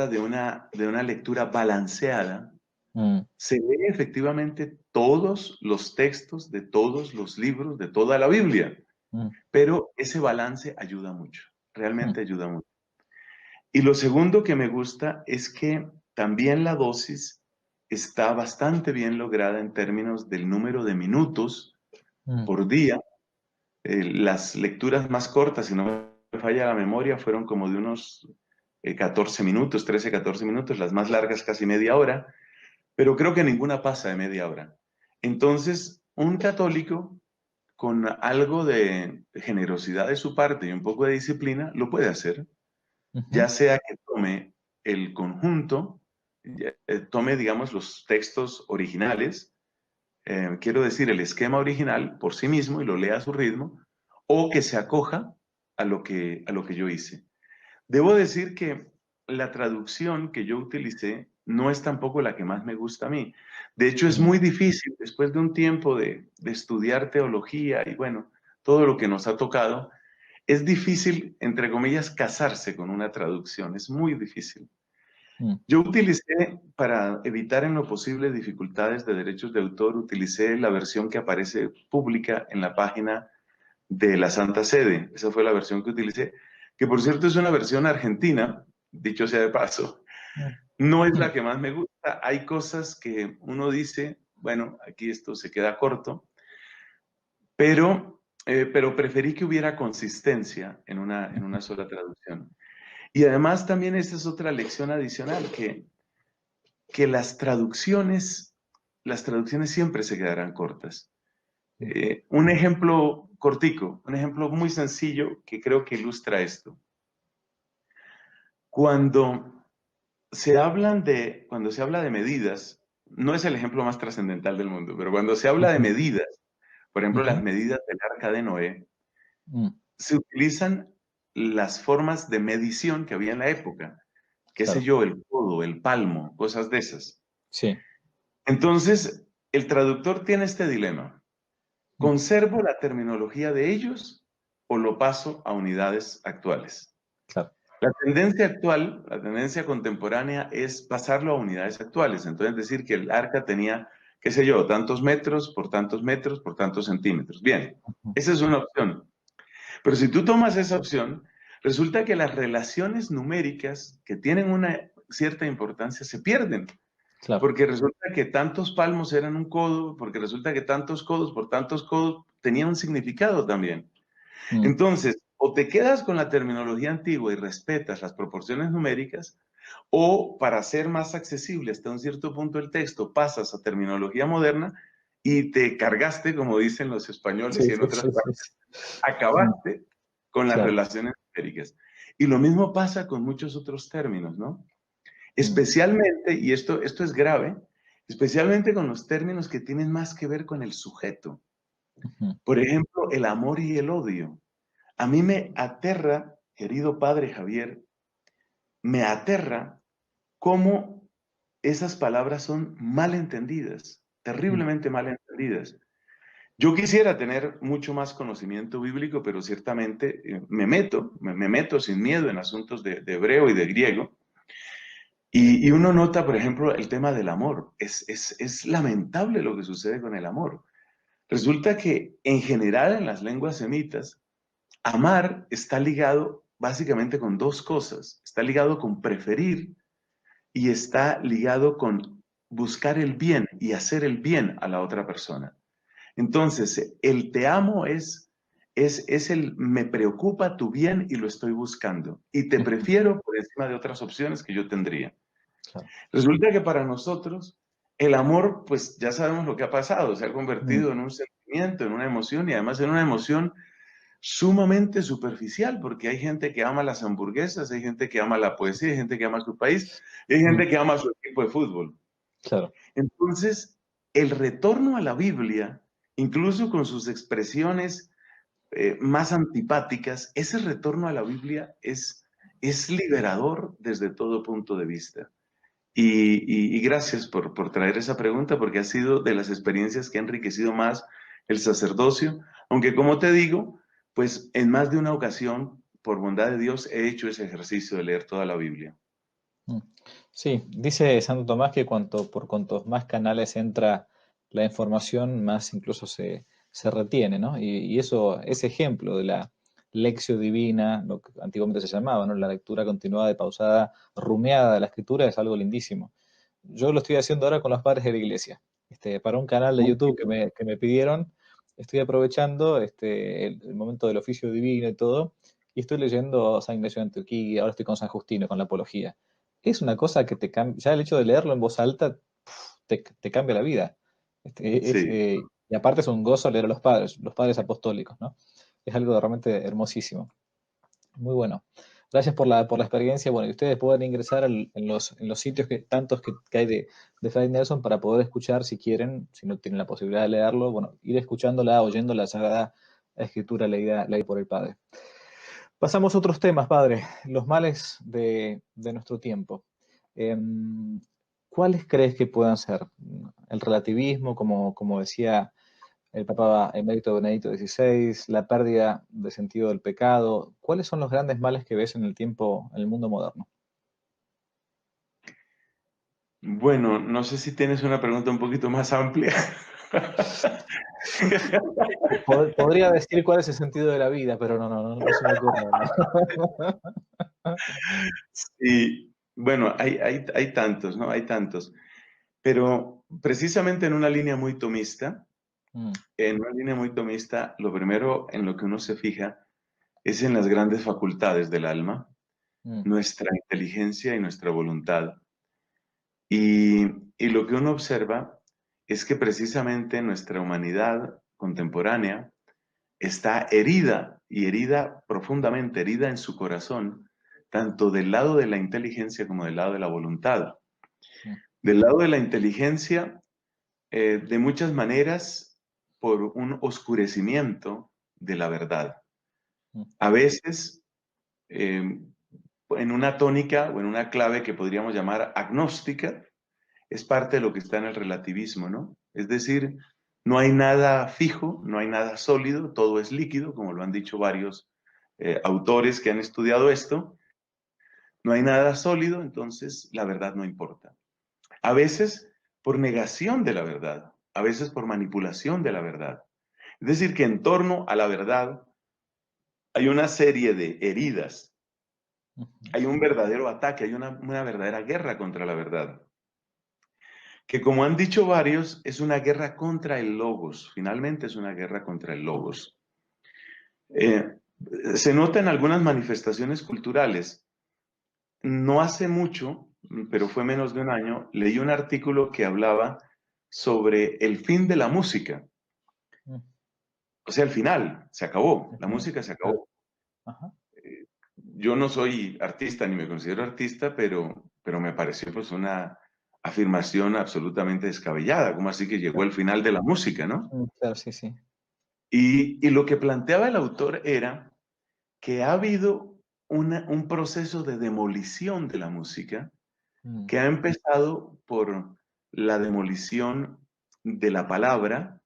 de una lectura balanceada, Mm. se lee efectivamente todos los textos de todos los libros de toda la Biblia, Mm. pero ese balance ayuda mucho, Mm. realmente ayuda mucho. Y lo segundo que me gusta es que también la dosis está bastante bien lograda en términos del número de minutos Mm. por día. Las lecturas más cortas, si no me falla la memoria, fueron como de unos 14 minutos, 13, 14 minutos, las más largas casi media hora, pero creo que ninguna pasa de media hora. Entonces, un católico con algo de generosidad de su parte y un poco de disciplina lo puede hacer, Ujú. ya sea que tome el conjunto, tome, digamos, los textos originales, quiero decir, el esquema original por sí mismo y lo lea a su ritmo, o que se acoja a lo que yo hice. Debo decir que la traducción que yo utilicé no es tampoco la que más me gusta a mí. De hecho, es Mm. muy difícil, después de un tiempo de estudiar teología y bueno, todo lo que nos ha tocado, es difícil, entre comillas, casarse con una traducción, es muy difícil. Mm. Yo utilicé, para evitar en lo posible dificultades de derechos de autor, utilicé la versión que aparece pública en la página de la Santa Sede. Esa fue la versión que utilicé, que por cierto es una versión argentina, dicho sea de paso. Mm. No es Mm. la que más me gusta. Hay cosas que uno dice, bueno, aquí esto se queda corto, pero preferí que hubiera consistencia en una sola traducción. Y además también esta es otra lección adicional, que las traducciones siempre se quedarán cortas. Mm. Un ejemplo cortico, un ejemplo muy sencillo que creo que ilustra esto. Cuando cuando se habla de medidas, no es el ejemplo más trascendental del mundo, pero cuando se habla de Ujú. medidas, por ejemplo, las Ujú. medidas del arca de Noé, Mm. se utilizan las formas de medición que había en la época, qué sé Claro. yo, el codo, el palmo, cosas de esas. Sí. Entonces, el traductor tiene este dilema. Mm. ¿Conservo la terminología de ellos o lo paso a unidades actuales. Claro. La tendencia actual, la tendencia contemporánea es pasarlo a unidades actuales. Entonces decir que el arca tenía, qué sé yo, tantos metros, por tantos centímetros. Bien, esa es una opción. Pero si tú tomas esa opción, resulta que las relaciones numéricas que tienen una cierta importancia se pierden. Claro. Porque resulta que tantos palmos eran un codo, porque resulta que tantos codos por tantos codos tenían un significado también. Mm, Entonces, o te quedas con la terminología antigua y respetas las proporciones numéricas, o para ser más accesible hasta un cierto punto el texto, pasas a terminología moderna y te cargaste, como dicen los españoles sí, y en sí, otras sí, sí, partes, sí. Mm, acabaste con las claro. relaciones numéricas. Y lo mismo pasa con muchos otros términos, ¿no? Mm, Especialmente, y esto es grave, especialmente con los términos que tienen más que ver con el sujeto. ujú, Por ejemplo, el amor y el odio. A mí me aterra, querido padre Javier, me aterra cómo esas palabras son mal entendidas, mm, terriblemente mal entendidas. Yo quisiera tener mucho más conocimiento bíblico, pero ciertamente me meto sin miedo en asuntos de hebreo y de griego. Y uno nota, por ejemplo, el tema del amor. Es lamentable lo que sucede con el amor. Resulta que en general en las lenguas semitas, amar está ligado básicamente con dos cosas. Está ligado con preferir y está ligado con buscar el bien y hacer el bien a la otra persona. Entonces, el te amo es el me preocupa tu bien y lo estoy buscando. Y te ujú, prefiero por encima de otras opciones que yo tendría. claro. Resulta que para nosotros el amor, pues ya sabemos lo que ha pasado, se ha Mm, convertido en un sentimiento, en una emoción y además en una emoción sumamente superficial, porque hay gente que ama las hamburguesas, hay gente que ama la poesía, hay gente que ama su país, y hay mm, gente que ama su equipo de fútbol. claro. Entonces, el retorno a la Biblia, incluso con sus expresiones más antipáticas, ese retorno a la Biblia es liberador desde todo punto de vista. Y gracias por traer esa pregunta, porque ha sido de las experiencias que ha enriquecido más el sacerdocio, aunque como te digo, pues en más de una ocasión, por bondad de Dios, he hecho ese ejercicio de leer toda la Biblia. Mm. Sí, dice Santo Tomás que por cuantos más canales entra la información, más incluso se retiene, ¿no? Y eso, ese ejemplo de la lección divina, lo que antiguamente se llamaba, ¿no? La lectura continuada y pausada, rumiada de la escritura, es algo lindísimo. Yo lo estoy haciendo ahora con los padres de la iglesia. Para un canal de Muy YouTube bien. que me pidieron, estoy aprovechando el momento del oficio divino y todo, y estoy leyendo San Ignacio de Antioquía, ahora estoy con San Justino, con la apología. Es una cosa que te cambia, ya el hecho de leerlo en voz alta te cambia la vida. Sí. Y aparte es un gozo leer a los padres apostólicos, ¿no? Es algo realmente hermosísimo. Muy bueno. Gracias por la experiencia. Bueno, y ustedes pueden ingresar en los sitios tantos que hay de Fray Nelson para poder escuchar si quieren, si no tienen la posibilidad de leerlo, bueno, ir escuchándola, oyendo la Sagrada Escritura leída por el Padre. Pasamos a otros temas, Padre, los males de nuestro tiempo. ¿Cuáles crees que puedan ser? El relativismo, como decía el Papa emérito Benedicto XVI, la pérdida de sentido del pecado. ¿Cuáles son los grandes males que ves en el tiempo, en el mundo moderno? Bueno, no sé si tienes una pregunta un poquito más amplia. Podría decir cuál es el sentido de la vida, pero no se me ocurre. Sí, bueno, hay tantos, ¿no? Hay tantos. Pero precisamente Mm, en una línea muy tomista, lo primero en lo que uno se fija es en las grandes facultades del alma, mm, nuestra inteligencia y nuestra voluntad. Y, y lo que uno observa es que precisamente nuestra humanidad contemporánea está herida y herida profundamente, herida en su corazón, tanto del lado de la inteligencia como del lado de la voluntad. mm, Del lado de la inteligencia, de muchas maneras, por un oscurecimiento de la verdad. mm, A veces, eh, en una tónica o en una clave que podríamos llamar agnóstica, es parte de lo que está en el relativismo, ¿no? Es decir, No hay nada fijo, no hay nada sólido, todo es líquido, como lo han dicho varios autores que han estudiado esto. No hay nada sólido, entonces la verdad no importa. A veces por negación de la verdad, a veces por manipulación de la verdad. Es decir, que en torno a la verdad hay una serie de heridas, Ujú. hay un verdadero ataque, hay una verdadera guerra contra la verdad. Que como han dicho varios, es una guerra contra el logos, finalmente es una guerra contra el logos. Eh, Se nota en algunas manifestaciones culturales. No hace mucho, pero fue menos de un año, leí un artículo que hablaba sobre el fin de la música. Mm. O sea, el final, se acabó, Al la final, música se claro. acabó. Ajá. Yo no soy artista ni me considero artista, pero me pareció pues una afirmación absolutamente descabellada, como así que llegó Claro. el final de la música, ¿no? Claro, sí, sí. Y lo que planteaba el autor era que ha habido un proceso de demolición de la música Mm. que ha empezado por la demolición de la palabra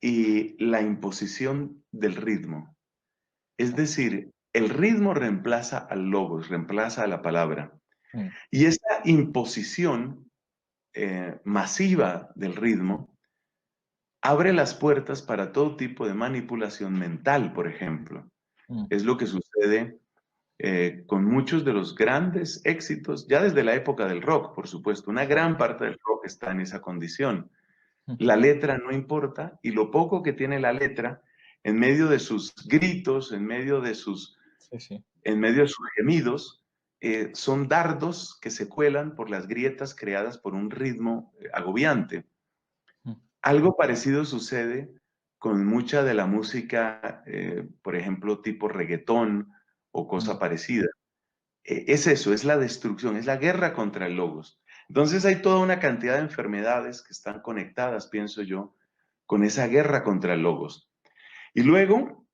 y la imposición del ritmo. Es Claro. decir, el ritmo reemplaza al logos, reemplaza a la palabra. Mm. Y esa imposición masiva del ritmo abre las puertas para todo tipo de manipulación mental, por ejemplo. Mm. Es lo que sucede con muchos de los grandes éxitos, ya desde la época del rock, por supuesto. Una Claro. gran parte del rock está en esa condición. Ujú. La letra no importa y lo poco que tiene la letra, en medio de sus gritos, Sí, sí. en medio de sus gemidos, son dardos que se cuelan por las grietas creadas por un ritmo agobiante. Mm. Algo parecido sucede con mucha de la música, por ejemplo, tipo reggaetón o cosa Mm. parecida. Es eso, es la destrucción, es la guerra contra el logos. Entonces hay toda una cantidad de enfermedades que están conectadas, pienso yo, con esa guerra contra el logos. Y luego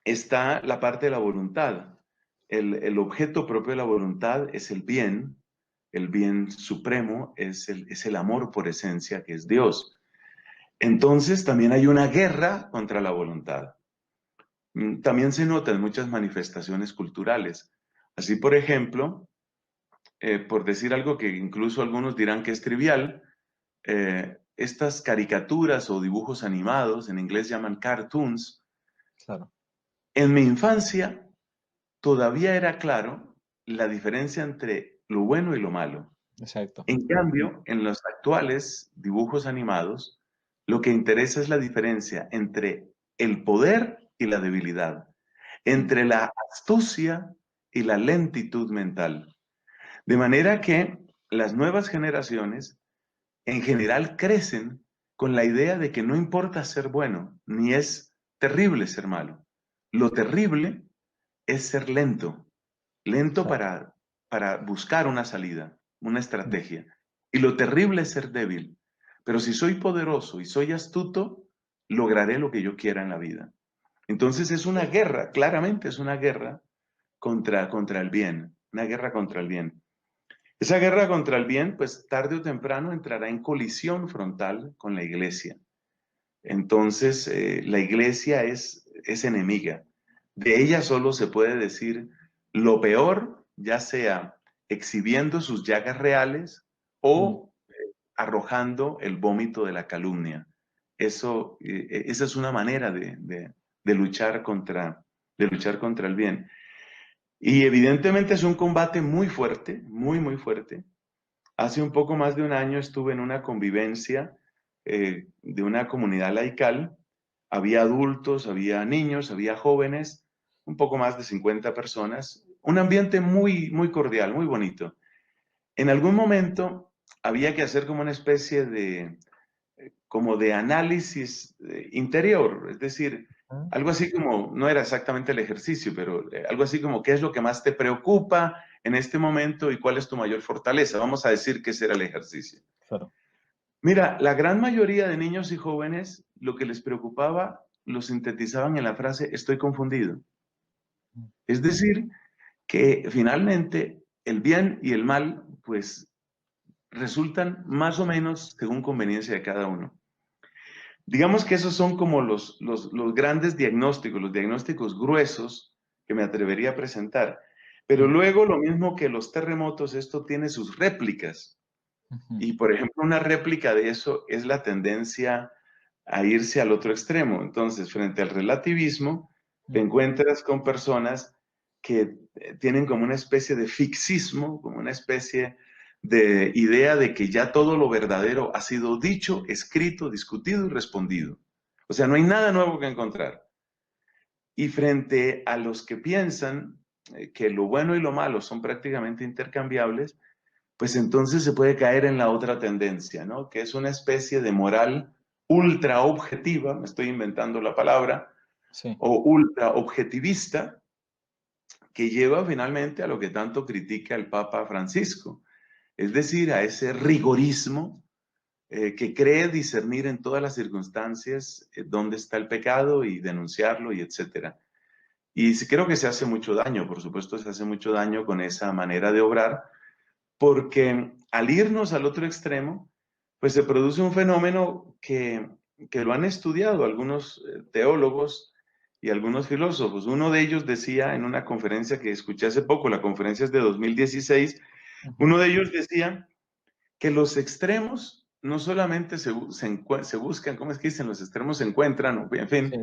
está la parte de la voluntad. El objeto propio de la voluntad es el bien supremo es el amor por esencia, que es Dios. Entonces también hay una guerra contra la voluntad. También se nota en muchas manifestaciones culturales. Así, por ejemplo, por decir algo que incluso algunos dirán que es trivial, estas caricaturas o dibujos animados, en inglés llaman cartoons, Claro. en mi infancia todavía era claro la diferencia entre lo bueno y lo malo. Exacto. En cambio, en los actuales dibujos animados, lo que interesa es la diferencia entre el poder y la debilidad, Mm. entre la astucia y la lentitud mental. De manera que las nuevas generaciones en general crecen con la idea de que no importa ser bueno, ni es terrible ser malo. Lo terrible es ser lento, lento Claro. para buscar una salida, una Mm. estrategia. Y lo terrible es ser débil. Pero si soy poderoso y soy astuto, lograré lo que yo quiera en la vida. Entonces es una guerra, claramente es una guerra contra el bien, una guerra contra el bien. Esa guerra contra el bien, pues tarde o temprano entrará en colisión frontal con la iglesia. Entonces, la iglesia es enemiga. De ella solo se puede decir lo peor, ya sea exhibiendo sus llagas reales Mm. o arrojando el vómito de la calumnia. Esa es una manera de luchar contra el bien. Y evidentemente es un combate muy fuerte, muy, muy fuerte. Hace un poco más de un año estuve en una convivencia de una comunidad laical. Había adultos, había niños, había jóvenes, un poco más de 50 personas. Un ambiente muy, muy cordial, muy bonito. En algún momento había que hacer como una especie como de análisis interior, es decir, Mm. algo así como, no era exactamente el ejercicio, pero algo así como qué es lo que más te preocupa en este momento y cuál es tu mayor fortaleza. Vamos a decir que ese era el ejercicio. Claro. Mira, la gran mayoría de niños y jóvenes lo que les preocupaba lo sintetizaban en la frase estoy confundido. Mm. Es decir, que finalmente el bien y el mal pues resultan más o menos según conveniencia de cada uno. Digamos que esos son como los grandes diagnósticos, los diagnósticos gruesos que me atrevería a presentar. Pero Mm, luego, lo mismo que los terremotos, esto tiene sus réplicas. ujú, Y, por ejemplo, una réplica de eso es la tendencia a irse al otro extremo. Entonces, frente al relativismo, te mm, encuentras con personas que tienen como una especie de fixismo, como una especie de idea de que ya todo lo verdadero ha sido dicho, escrito, discutido y respondido. O sea, no hay nada nuevo que encontrar. Y frente a los que piensan que lo bueno y lo malo son prácticamente intercambiables, pues entonces se puede caer en la otra tendencia, ¿no? Que es una especie de moral ultra objetiva, me estoy inventando la palabra, sí. o ultra objetivista, que lleva finalmente a lo que tanto critica el Papa Francisco, es decir, a ese rigorismo que cree discernir en todas las circunstancias dónde está el pecado y denunciarlo y etcétera. Y sí, creo que se hace mucho daño, por supuesto, se hace mucho daño con esa manera de obrar, porque al irnos al otro extremo, pues se produce un fenómeno que lo han estudiado algunos teólogos y algunos filósofos. Uno de ellos decía en una conferencia que escuché hace poco, la conferencia es de 2016, Ujú, uno de ellos decía que los extremos no solamente se buscan, ¿cómo es que dicen? Los extremos se encuentran, o en sí, fin,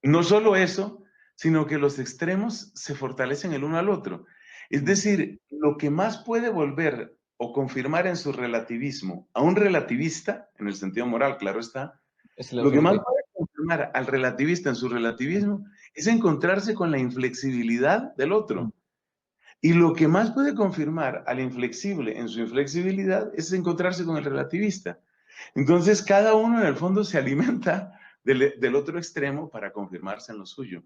no solo eso, sino que los extremos se fortalecen el uno al otro. Es mm, decir, lo que más puede volver o confirmar en su relativismo a un relativista, en el sentido moral, claro está, es el lo que más absolutismo. puede confirmar al relativista en su relativismo es encontrarse con la inflexibilidad del Mm, otro. Y lo que más puede confirmar al inflexible en su inflexibilidad es encontrarse con el relativista. Entonces, cada uno en el fondo se alimenta del otro extremo para confirmarse en lo suyo.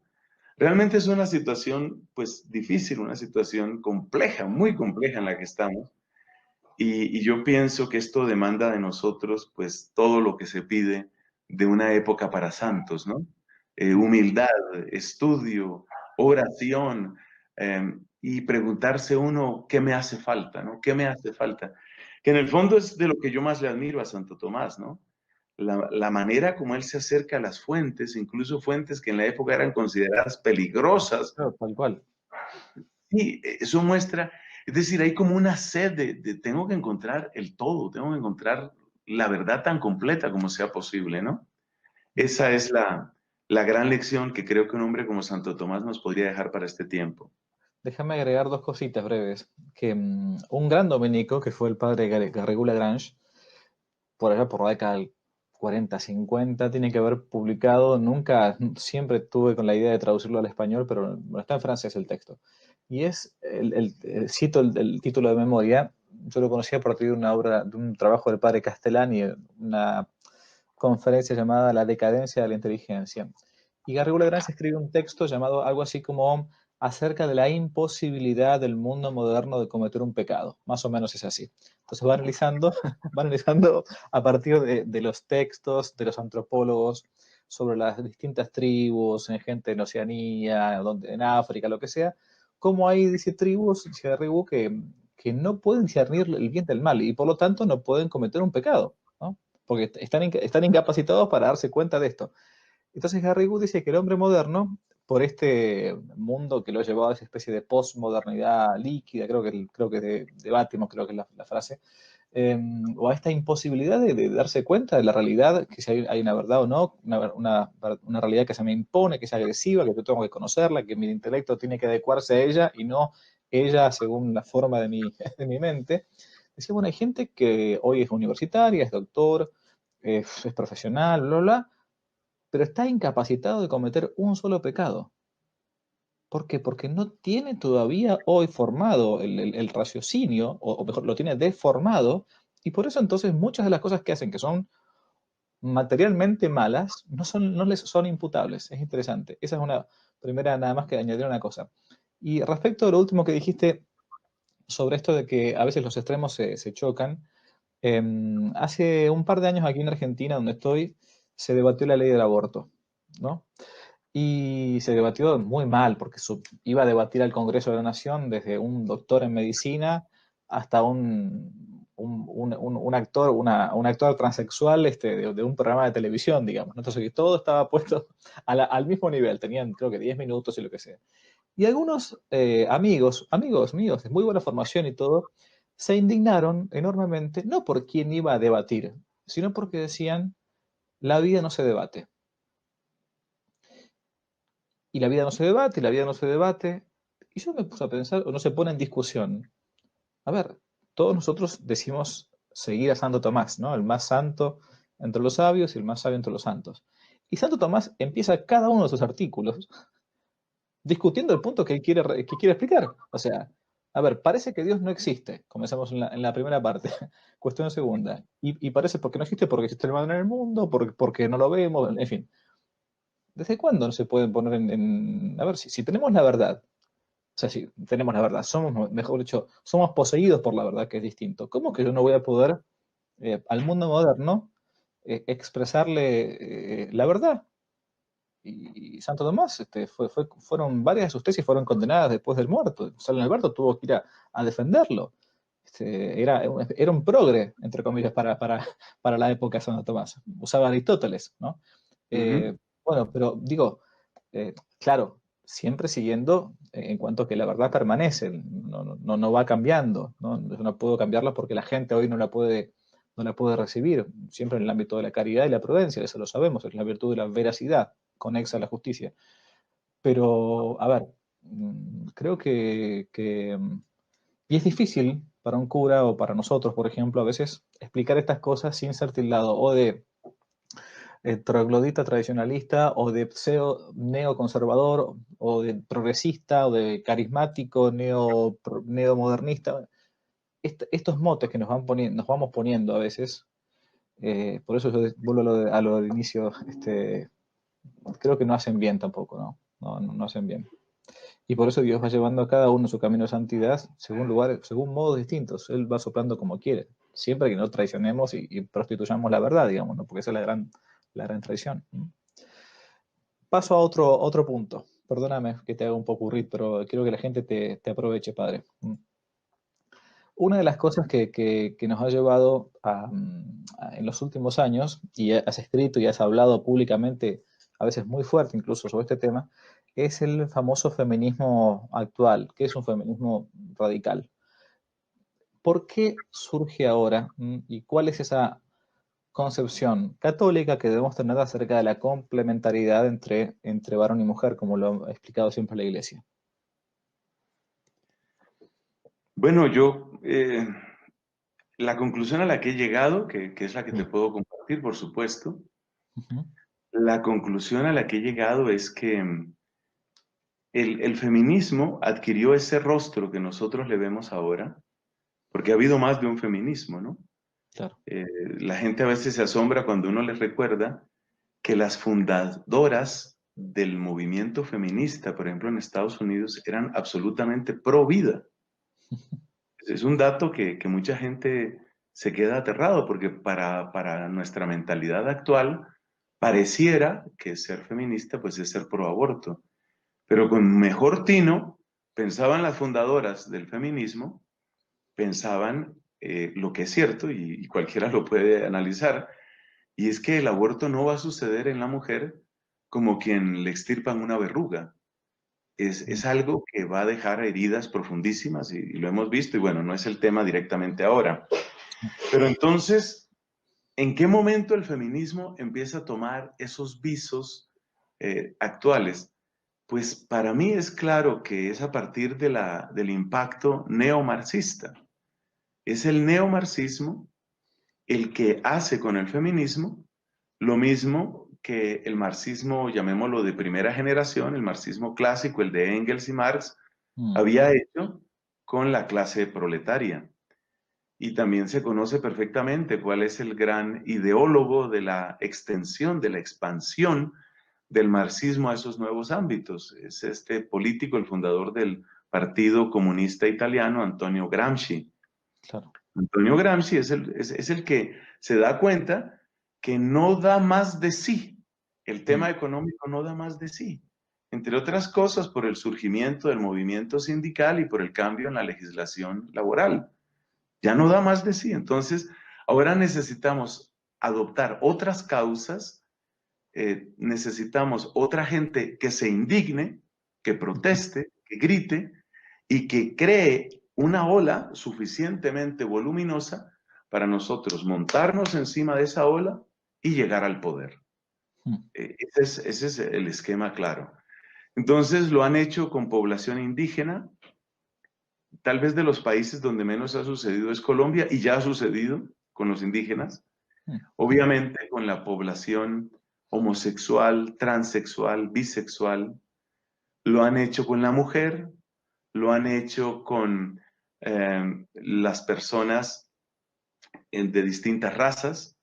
Realmente es una situación, pues, difícil, una situación compleja, muy compleja en la que estamos. Y yo pienso que esto demanda de nosotros, pues, todo lo que se pide de una época para santos, ¿no? mm, Humildad, estudio, oración, y preguntarse uno, ¿qué me hace falta, no? ¿Qué me hace falta? Que en el fondo es de lo que yo más le admiro a Santo Tomás, ¿no? La manera como él se acerca a las fuentes, incluso fuentes que en la época eran consideradas peligrosas, claro, tal cual. y eso muestra, es decir, hay como una sed tengo que encontrar el todo, tengo que encontrar la verdad tan completa como sea posible, ¿no? Mm. Esa es la gran lección que creo que un hombre como Santo Tomás nos podría dejar para este tiempo. Déjame agregar dos cositas breves. Que un gran dominico, que fue el padre Garrigou Lagrange, por allá por la década del 40, 50, tiene que haber publicado, nunca, siempre tuve con la idea de traducirlo al español, pero bueno, está en francés el texto. Y es, cito el título de memoria, yo lo conocía a partir de una obra, de un trabajo del padre Castellani, una conferencia llamada La decadencia de la inteligencia. Y Garrigou Lagrange escribe un texto llamado algo así como acerca de la imposibilidad del mundo moderno de cometer un pecado. Más o menos es así. Entonces va analizando a partir de los textos de los antropólogos sobre las distintas tribus, en gente en Oceanía, en África, lo que sea, cómo hay, dice, tribus, dice Garrigou, que no pueden discernir el bien del mal y por lo tanto no pueden cometer un pecado, ¿no? Porque están incapacitados para darse cuenta de esto. Entonces Harry Wood dice que el hombre moderno, por este mundo que lo ha llevado a esa especie de postmodernidad líquida, creo que debatimos, creo que es la frase, o a esta imposibilidad de darse cuenta de la realidad, que si hay una verdad o no, una realidad que se me impone, que es agresiva, que yo tengo que conocerla, que mi intelecto tiene que adecuarse a ella y no ella según la forma de mi, de mi mente. Decía, bueno, hay gente que hoy es universitaria, es doctor, es profesional, bla, bla, pero está incapacitado de cometer un solo pecado. ¿Por qué? Porque no tiene todavía hoy formado el raciocinio, o mejor, lo tiene deformado, y por eso entonces muchas de las cosas que hacen que son materialmente malas no les son imputables. Es interesante. Esa es una primera, nada más que añadir una cosa. Y respecto a lo último que dijiste sobre esto de que a veces los extremos se chocan, hace un par de años aquí en Argentina, donde estoy, se debatió la ley del aborto, ¿no? Y se debatió muy mal, porque iba a debatir al Congreso de la Nación desde un doctor en medicina hasta un actor, un actor transexual de un programa de televisión, digamos, ¿no? Entonces todo estaba puesto al mismo nivel, tenían creo que 10 minutos y lo que sea. Y algunos amigos míos de muy buena formación y todo, se indignaron enormemente, no por quién iba a debatir, sino porque decían, la vida no se debate. Y la vida no se debate, y la vida no se debate. Y yo me puse a pensar, o no se pone en discusión. A ver, todos nosotros decimos seguir a Santo Tomás, ¿no? El más santo entre los sabios y el más sabio entre los santos. Y Santo Tomás empieza cada uno de sus artículos discutiendo el punto que quiere explicar. O sea, a ver, parece que Dios no existe, comenzamos en la primera parte, cuestión segunda, y parece porque no existe, porque existe el mal en el mundo, porque no lo vemos, en fin. ¿Desde cuándo no se pueden poner a ver, si tenemos la verdad, o sea, si tenemos la verdad, somos, mejor dicho, somos poseídos por la verdad, que es distinto. ¿Cómo que yo no voy a poder al mundo moderno expresarle la verdad? Y Santo Tomás, fueron varias de sus tesis fueron condenadas después del muerto. San Alberto tuvo que ir a defenderlo. Era un progre, entre comillas, para la época de Santo Tomás. Usaba Aristóteles, ¿no? Ujú. Bueno, pero digo, claro, siempre siguiendo en cuanto a que la verdad permanece, no va cambiando, ¿no? Yo no puedo cambiarla porque la gente hoy no la puede recibir, siempre en el ámbito de la caridad y la prudencia, eso lo sabemos, es la virtud de la veracidad, conexa a la justicia. Pero, a ver, creo y es difícil para un cura o para nosotros, por ejemplo, a veces explicar estas cosas sin ser tildado o de troglodita tradicionalista o de pseudo neoconservador o de progresista o de carismático neomodernista. Estos motes que nos vamos poniendo a veces, por eso yo vuelvo a lo del inicio, creo que no hacen bien tampoco, ¿no? No hacen bien. Y por eso Dios va llevando a cada uno su camino de santidad según lugares, según modos distintos. Él va soplando como quiere, siempre que no traicionemos y prostituyamos la verdad, digamos, ¿no? Porque esa es la gran traición. Paso a otro punto. Perdóname que te haga un poco ocurrir, pero quiero que la gente te aproveche, padre. Una de las cosas que nos ha llevado en los últimos años, y has escrito y has hablado públicamente, a veces muy fuerte incluso sobre este tema, es el famoso feminismo actual, que es un feminismo radical. ¿Por qué surge ahora? ¿Y cuál es esa concepción católica que debemos tener acerca de la complementariedad entre varón y mujer, como lo ha explicado siempre la Iglesia? Bueno, la conclusión a la que he llegado, que es la que te Sí. puedo compartir, por supuesto, Ujú. la conclusión a la que he llegado es que el feminismo adquirió ese rostro que nosotros le vemos ahora, porque ha habido más de un feminismo, ¿no? Claro. Eh, la gente a veces se asombra cuando uno les recuerda que las fundadoras del movimiento feminista, por ejemplo, en Estados Unidos, eran absolutamente pro vida. Es un dato que mucha gente se queda aterrado porque para nuestra mentalidad actual pareciera que ser feminista pues es ser pro aborto. Pero con mejor tino pensaban las fundadoras del feminismo, pensaban lo que es cierto y cualquiera lo puede analizar, y es que el aborto no va a suceder en la mujer como quien le extirpan una verruga. Es algo que va a dejar heridas profundísimas y lo hemos visto y bueno, no es el tema directamente ahora. Pero entonces, ¿en qué momento el feminismo empieza a tomar esos visos actuales? Pues para mí es claro que es a partir del impacto neomarxista. Es el neomarxismo el que hace con el feminismo lo mismo que el marxismo, llamémoslo de primera generación, el marxismo clásico, el de Engels y Marx, Mm. había hecho con la clase proletaria. Y también se conoce perfectamente cuál es el gran ideólogo de la extensión, de la expansión del marxismo a esos nuevos ámbitos. Es este político, el fundador del Partido Comunista Italiano, Antonio Gramsci. Claro. Antonio Gramsci es el que se da cuenta que no da más de sí. El tema Mm. económico no da más de sí. Entre otras cosas, por el surgimiento del movimiento sindical y por el cambio en la legislación laboral. ya no da más de sí. Entonces, ahora necesitamos adoptar otras causas, necesitamos otra gente que se indigne, que proteste, que grite y que cree una ola suficientemente voluminosa para nosotros montarnos encima de esa ola y llegar al poder. Ese es el esquema claro. Entonces lo han hecho con población indígena. Tal vez de los países donde menos ha sucedido es Colombia, y ya ha sucedido con los indígenas. Obviamente con la población homosexual, transexual, bisexual. Lo han hecho con la mujer, lo han hecho con las personas de distintas razas.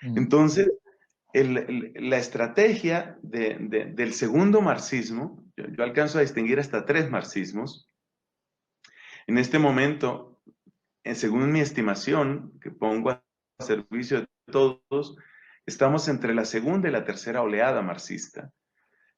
Entonces, la estrategia del segundo marxismo, yo alcanzo a distinguir hasta 3 marxismos. En este momento, según mi estimación, que pongo a servicio de todos, estamos entre la segunda y la tercera oleada marxista.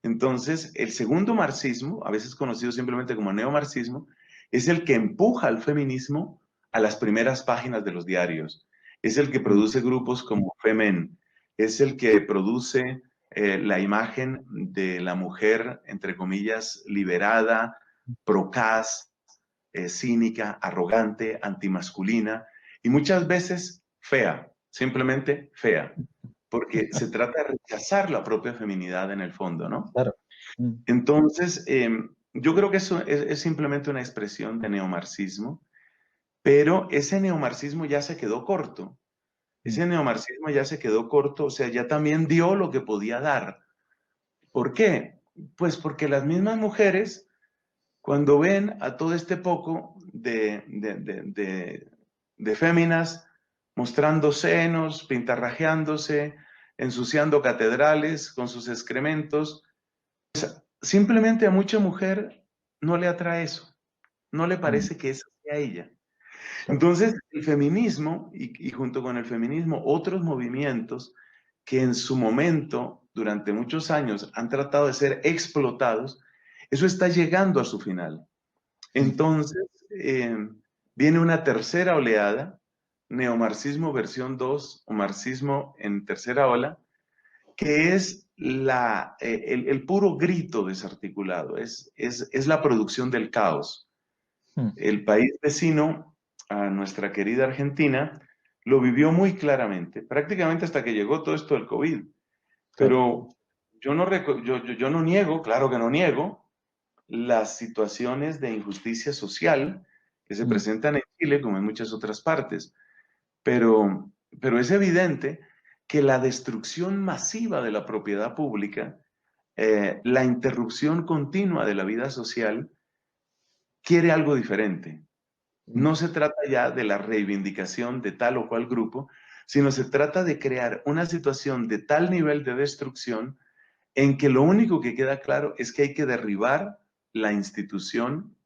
Entonces, el segundo marxismo, a veces conocido simplemente como neomarxismo, es el que empuja al feminismo a las primeras páginas de los diarios. Es el que produce grupos como Femen. Es el que produce la imagen de la mujer, entre comillas, liberada, procaz, cínica, arrogante, antimasculina y muchas veces fea, simplemente fea, porque se trata de rechazar la propia feminidad en el fondo, ¿no? Claro. Entonces, yo creo que eso es simplemente una expresión de neomarxismo, pero ese neomarxismo ya se quedó corto. Ese neomarxismo ya se quedó corto, o sea, ya también dio lo que podía dar. ¿Por qué? Pues porque las mismas mujeres, cuando ven a todo este poco de féminas mostrando senos, pintarrajeándose, ensuciando catedrales con sus excrementos, simplemente a mucha mujer no le atrae eso, no le parece que esa sea ella. Claro. Entonces, el feminismo y junto con el feminismo otros movimientos que en su momento, durante muchos años, han tratado de ser explotados, eso está llegando a su final. Entonces, viene una tercera oleada, neomarxismo versión 2 o marxismo en tercera ola, que es el puro grito desarticulado, es la producción del caos. El país vecino a nuestra querida Argentina lo vivió muy claramente, prácticamente hasta que llegó todo esto del COVID. Claro. Pero yo no niego, claro que no niego, las situaciones de injusticia social que se presentan en Chile como en muchas otras partes. Pero es evidente que la destrucción masiva de la propiedad pública, la interrupción continua de la vida social, quiere algo diferente. No se trata ya de la reivindicación de tal o cual grupo, sino se trata de crear una situación de tal nivel de destrucción en que lo único que queda claro es que hay que derribar la institución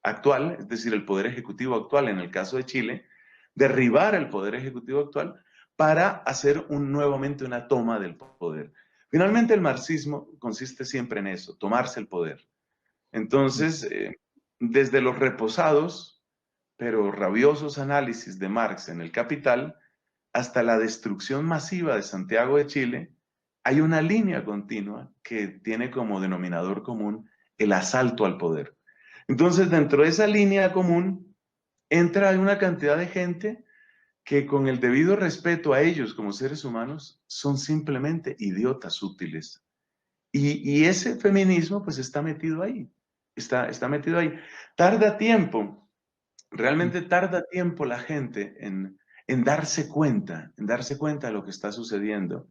actual, es decir, el poder ejecutivo actual en el caso de Chile, derribar el poder ejecutivo actual para hacer nuevamente una toma del poder. Finalmente el marxismo consiste siempre en eso, tomarse el poder. Entonces, desde los reposados, pero rabiosos análisis de Marx en El Capital, hasta la destrucción masiva de Santiago de Chile, hay una línea continua que tiene como denominador común el asalto al poder. Entonces, dentro de esa línea común, entra una cantidad de gente que con el debido respeto a ellos como seres humanos, son simplemente idiotas útiles. Y ese feminismo pues está metido ahí, está metido ahí. Tarda tiempo, realmente tarda tiempo la gente en darse cuenta de lo que está sucediendo.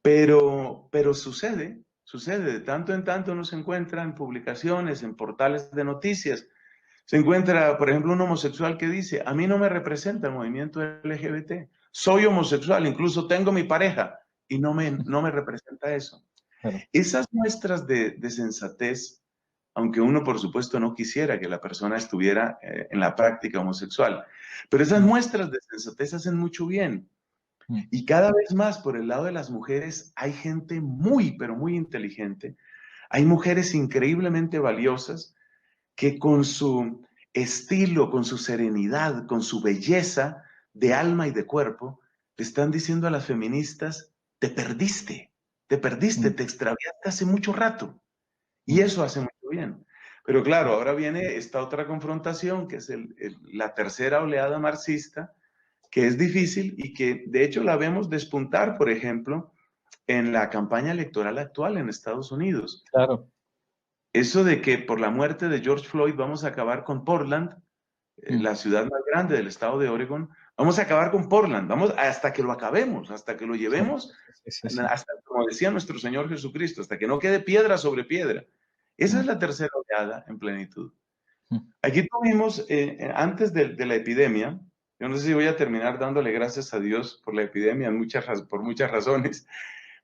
Pero sucede, de tanto en tanto uno se encuentra en publicaciones, en portales de noticias, se encuentra, por ejemplo, un homosexual que dice, a mí no me representa el movimiento LGBT, soy homosexual, incluso tengo mi pareja y no me representa eso. Claro. Esas muestras de sensatez, aunque uno por supuesto no quisiera que la persona estuviera en la práctica homosexual, pero esas muestras de sensatez hacen mucho bien. Y cada vez más por el lado de las mujeres hay gente muy, pero muy inteligente. Hay mujeres increíblemente valiosas que con su estilo, con su serenidad, con su belleza de alma y de cuerpo, le están diciendo a las feministas, te perdiste, mm, te extraviaste hace mucho rato. Y mm, eso hace mucho bien. Pero claro, ahora viene esta otra confrontación, que es la tercera oleada marxista, que es difícil y que de hecho la vemos despuntar, por ejemplo, en la campaña electoral actual en Estados Unidos. claro. Eso de que por la muerte de George Floyd vamos a acabar con Portland, Mm, la ciudad más grande del estado de Oregon, vamos a acabar con Portland, vamos hasta que lo acabemos, hasta que lo sí, llevemos, sí, sí, sí. hasta como decía nuestro Señor Jesucristo, hasta que no quede piedra sobre piedra. Esa es Mm, la tercera oleada en plenitud. mm, Aquí tuvimos, antes de la epidemia, yo no sé si voy a terminar dándole gracias a Dios por la epidemia por muchas razones,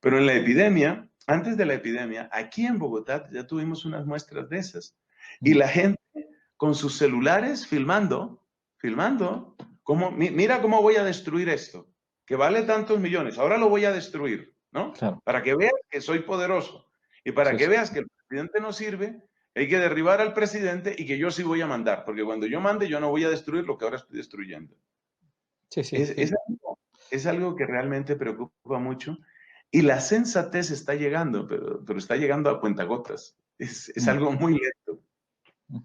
pero en la epidemia, antes de la epidemia, aquí en Bogotá ya tuvimos unas muestras de esas. Y mm, la gente con sus celulares filmando, mira cómo voy a destruir esto, que vale tantos millones, ahora lo voy a destruir, ¿no? claro. Para que veas que soy poderoso y para Sí, que sí. veas que el presidente no sirve, hay que derribar al presidente y que yo sí voy a mandar, porque cuando yo mande yo no voy a destruir lo que ahora estoy destruyendo. Sí, sí, Es, sí. es algo, es algo que realmente preocupa mucho y la sensatez está llegando, pero está llegando a cuentagotas. Es Mm. algo muy lento.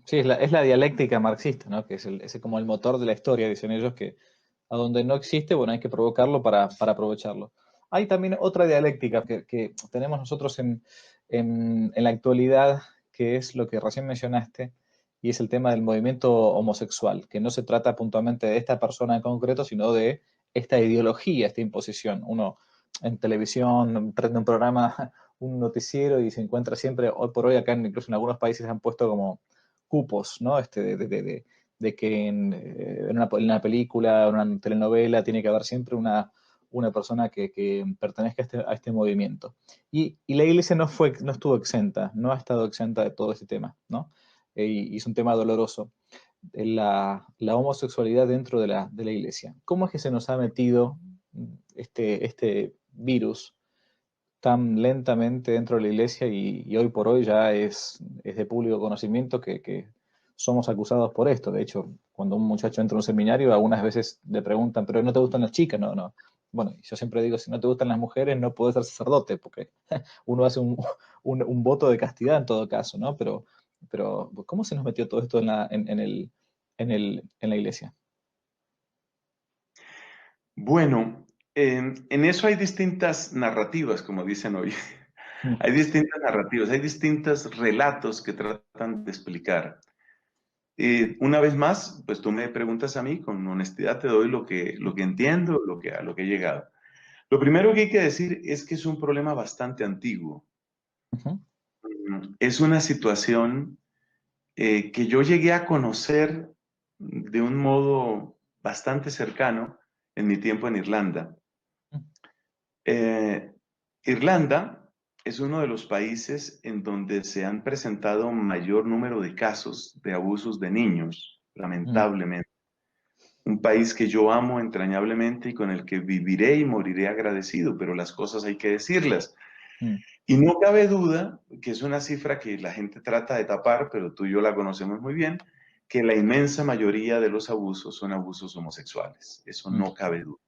Sí, es la dialéctica marxista, ¿no? Que es como el motor de la historia, dicen ellos, que a donde no existe, bueno, hay que provocarlo para aprovecharlo. Hay también otra dialéctica que tenemos nosotros en la actualidad, que es lo que recién mencionaste, y es el tema del movimiento homosexual, que no se trata puntualmente de esta persona en concreto, sino de esta ideología, esta imposición. Uno en televisión prende un programa, un noticiero y se encuentra siempre, hoy por hoy, acá incluso en algunos países han puesto como cupos, ¿no? De que en una película, en una telenovela, tiene que haber siempre una persona que pertenezca a este movimiento. Y la iglesia no estuvo exenta, no ha estado exenta de todo este tema, ¿no? Y es un tema doloroso. La homosexualidad dentro de la iglesia. ¿Cómo es que se nos ha metido este virus tan lentamente dentro de la iglesia y hoy por hoy ya es de público conocimiento que somos acusados por esto? De hecho, cuando un muchacho entra a un seminario, algunas veces le preguntan, pero ¿no te gustan las chicas? No, no. Bueno, yo siempre digo, si no te gustan las mujeres, no puedes ser sacerdote, porque uno hace un voto de castidad en todo caso, ¿no? Pero ¿cómo se nos metió todo esto en la iglesia? Bueno, en eso hay distintas narrativas, como dicen hoy. Mm, Hay distintas narrativas, hay distintos relatos que tratan de explicar. Una vez más, pues tú me preguntas a mí, con honestidad te doy lo que entiendo, a lo que he llegado. Lo primero que hay que decir es que es un problema bastante antiguo. ujú, Es una situación que yo llegué a conocer de un modo bastante cercano en mi tiempo en Irlanda. Eh, Irlanda es uno de los países en donde se han presentado mayor número de casos de abusos de niños, mm, lamentablemente. Un país que yo amo entrañablemente y con el que viviré y moriré agradecido, pero las cosas hay que decirlas. mm, Y no cabe duda que es una cifra que la gente trata de tapar, pero tú y yo la conocemos muy bien, que la inmensa mayoría de los abusos son abusos homosexuales. Eso mm, no cabe duda.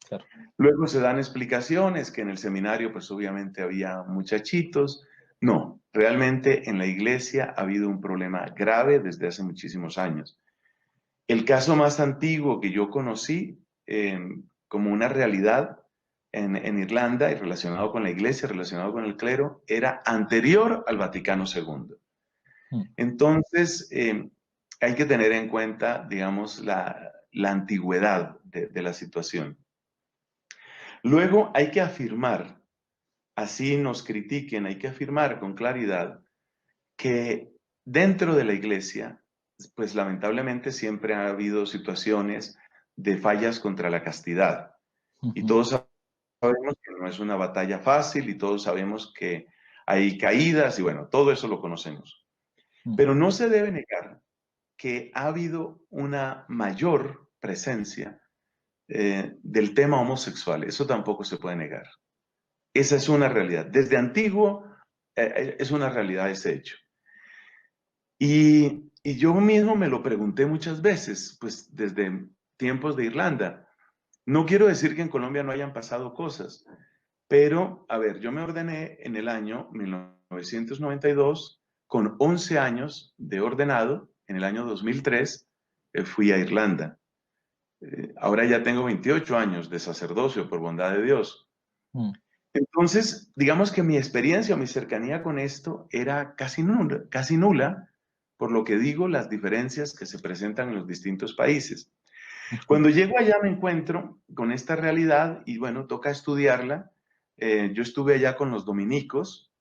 claro. Luego se dan explicaciones que en el seminario pues obviamente había muchachitos. No, realmente en la iglesia ha habido un problema grave desde hace muchísimos años. El caso más antiguo que yo conocí como una realidad en Irlanda y relacionado con la iglesia, relacionado con el clero, era anterior al Vaticano II. Mm, Entonces, hay que tener en cuenta, digamos, la antigüedad de la situación. Luego hay que afirmar, así nos critiquen, hay que afirmar con claridad que dentro de la iglesia, pues lamentablemente siempre ha habido situaciones de fallas contra la castidad. Y ujú, todos sabemos que no es una batalla fácil y todos sabemos que hay caídas y bueno, todo eso lo conocemos. mm, Pero no se debe negar que ha habido una mayor presencia del tema homosexual. Eso tampoco se puede negar. Esa es una realidad. Desde antiguo es una realidad ese hecho. Y Y yo mismo me lo pregunté muchas veces, pues desde tiempos de Irlanda. No quiero decir que en Colombia no hayan pasado cosas, pero, a ver, yo me ordené en el año 1992, con 11 años de ordenado. En el año 2003 fui a Irlanda. Ahora ya tengo 28 años de sacerdocio, por bondad de Dios. Mm, Entonces, digamos que mi experiencia o mi cercanía con esto era casi nula, por lo que digo, las diferencias que se presentan en los distintos países. ujú, Cuando llego allá me encuentro con esta realidad y bueno, toca estudiarla. Yo estuve allá con los dominicos.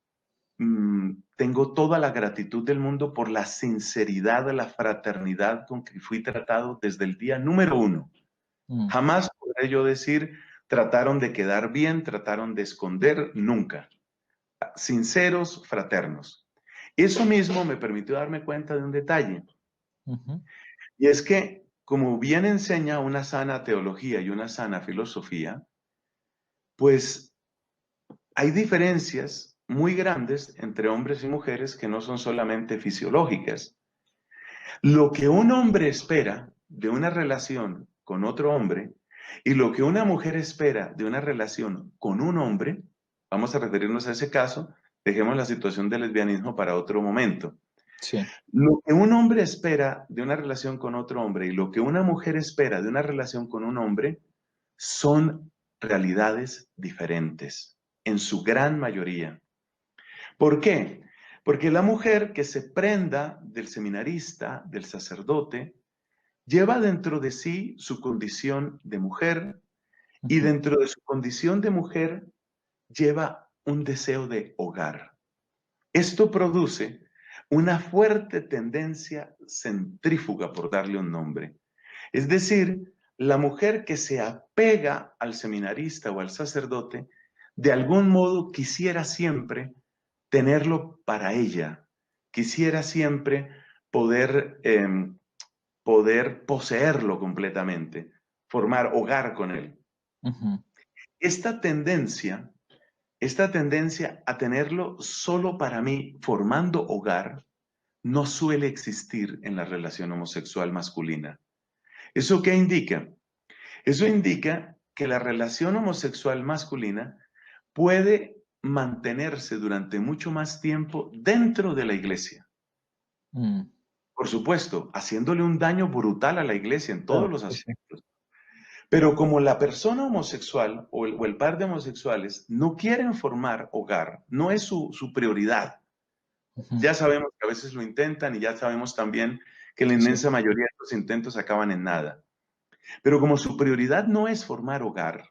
Tengo toda la gratitud del mundo por la sinceridad, la fraternidad con que fui tratado desde el día número uno. mm, Jamás podré yo decir, trataron de quedar bien, trataron de esconder, nunca. Sinceros, fraternos. Eso mismo me permitió darme cuenta de un detalle, ujú, y es que, como bien enseña una sana teología y una sana filosofía, pues hay diferencias muy grandes entre hombres y mujeres que no son solamente fisiológicas. Lo que un hombre espera de una relación con otro hombre y lo que una mujer espera de una relación con un hombre, vamos a referirnos a ese caso, dejemos la situación del lesbianismo para otro momento. sí. Lo que un hombre espera de una relación con otro hombre y lo que una mujer espera de una relación con un hombre son realidades diferentes, en su gran mayoría. ¿Por qué? Porque la mujer que se prenda del seminarista, del sacerdote, lleva dentro de sí su condición de mujer y Ujú, dentro de su condición de mujer lleva un deseo de hogar. Esto produce una fuerte tendencia centrífuga, por darle un nombre. Es decir, la mujer que se apega al seminarista o al sacerdote, de algún modo quisiera siempre tenerlo para ella, quisiera siempre poder, poder poseerlo completamente, formar hogar con él. ujú, Esta tendencia, esta tendencia a tenerlo solo para mí, formando hogar, no suele existir en la relación homosexual masculina. ¿Eso qué indica? Eso indica que la relación homosexual masculina puede mantenerse durante mucho más tiempo dentro de la iglesia. mm, Por supuesto, haciéndole un daño brutal a la iglesia en todos claro, los sí, sí. aspectos. Pero como la persona homosexual o el par de homosexuales no quieren formar hogar, no es su prioridad. Ujú, Ya sabemos que a veces lo intentan y ya sabemos también que la sí, sí. inmensa mayoría de los intentos acaban en nada. Pero como su prioridad no es formar hogar,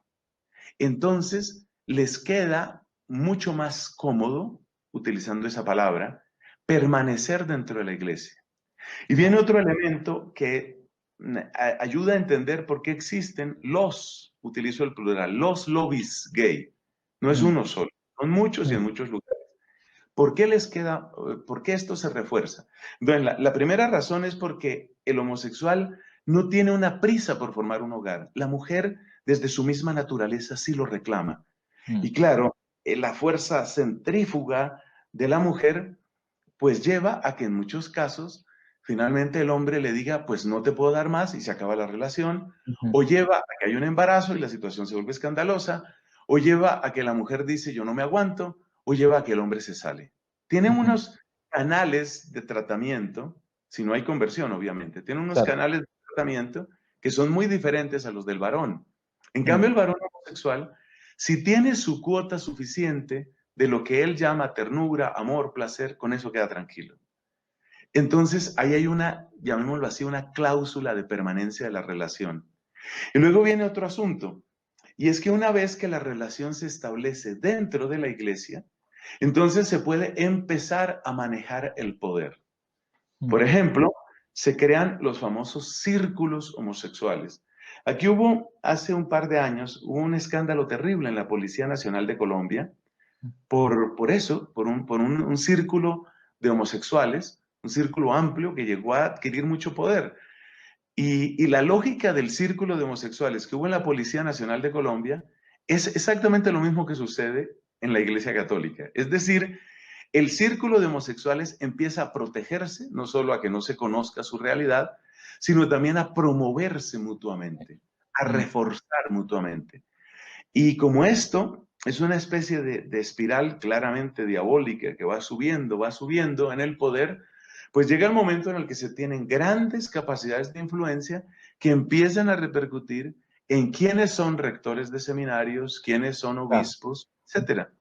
entonces les queda mucho más cómodo, utilizando esa palabra, permanecer dentro de la iglesia. Y viene Claro. otro elemento que ayuda a entender por qué existen utilizo el plural, los lobbies gay. No es Mm, uno solo, son muchos y en mm, muchos lugares. ¿Por qué les queda, por qué esto se refuerza? Bueno, la primera razón es porque el homosexual no tiene una prisa por formar un hogar. La mujer, desde su misma naturaleza, sí lo reclama. mm, Y claro, la fuerza centrífuga de la mujer pues lleva a que en muchos casos finalmente el hombre le diga, pues no te puedo dar más y se acaba la relación, ujú, o lleva a que hay un embarazo y la situación se vuelve escandalosa, o lleva a que la mujer dice yo no me aguanto, o lleva a que el hombre se sale. Tienen ujú, unos canales de tratamiento, si no hay conversión obviamente, tienen unos claro. canales de tratamiento que son muy diferentes a los del varón. En Mm, cambio, el varón homosexual, si tiene su cuota suficiente de lo que él llama ternura, amor, placer, con eso queda tranquilo. Entonces, ahí hay una, llamémoslo así, una cláusula de permanencia de la relación. Y luego viene otro asunto, y es que una vez que la relación se establece dentro de la iglesia, entonces se puede empezar a manejar el poder. mm, Por ejemplo, se crean los famosos círculos homosexuales. Aquí hace un par de años, hubo un escándalo terrible en la Policía Nacional de Colombia, por eso, un círculo de homosexuales, un círculo amplio que llegó a adquirir mucho poder. Y la lógica del círculo de homosexuales que hubo en la Policía Nacional de Colombia es exactamente lo mismo que sucede en la Iglesia Católica. Es decir, el círculo de homosexuales empieza a protegerse, no solo a que no se conozca su realidad, sino también a promoverse mutuamente, a reforzar mutuamente. Y como esto es una especie de espiral claramente diabólica que va subiendo en el poder, pues llega el momento en el que se tienen grandes capacidades de influencia que empiezan a repercutir en quiénes son rectores de seminarios, quiénes son Claro. obispos, etcétera.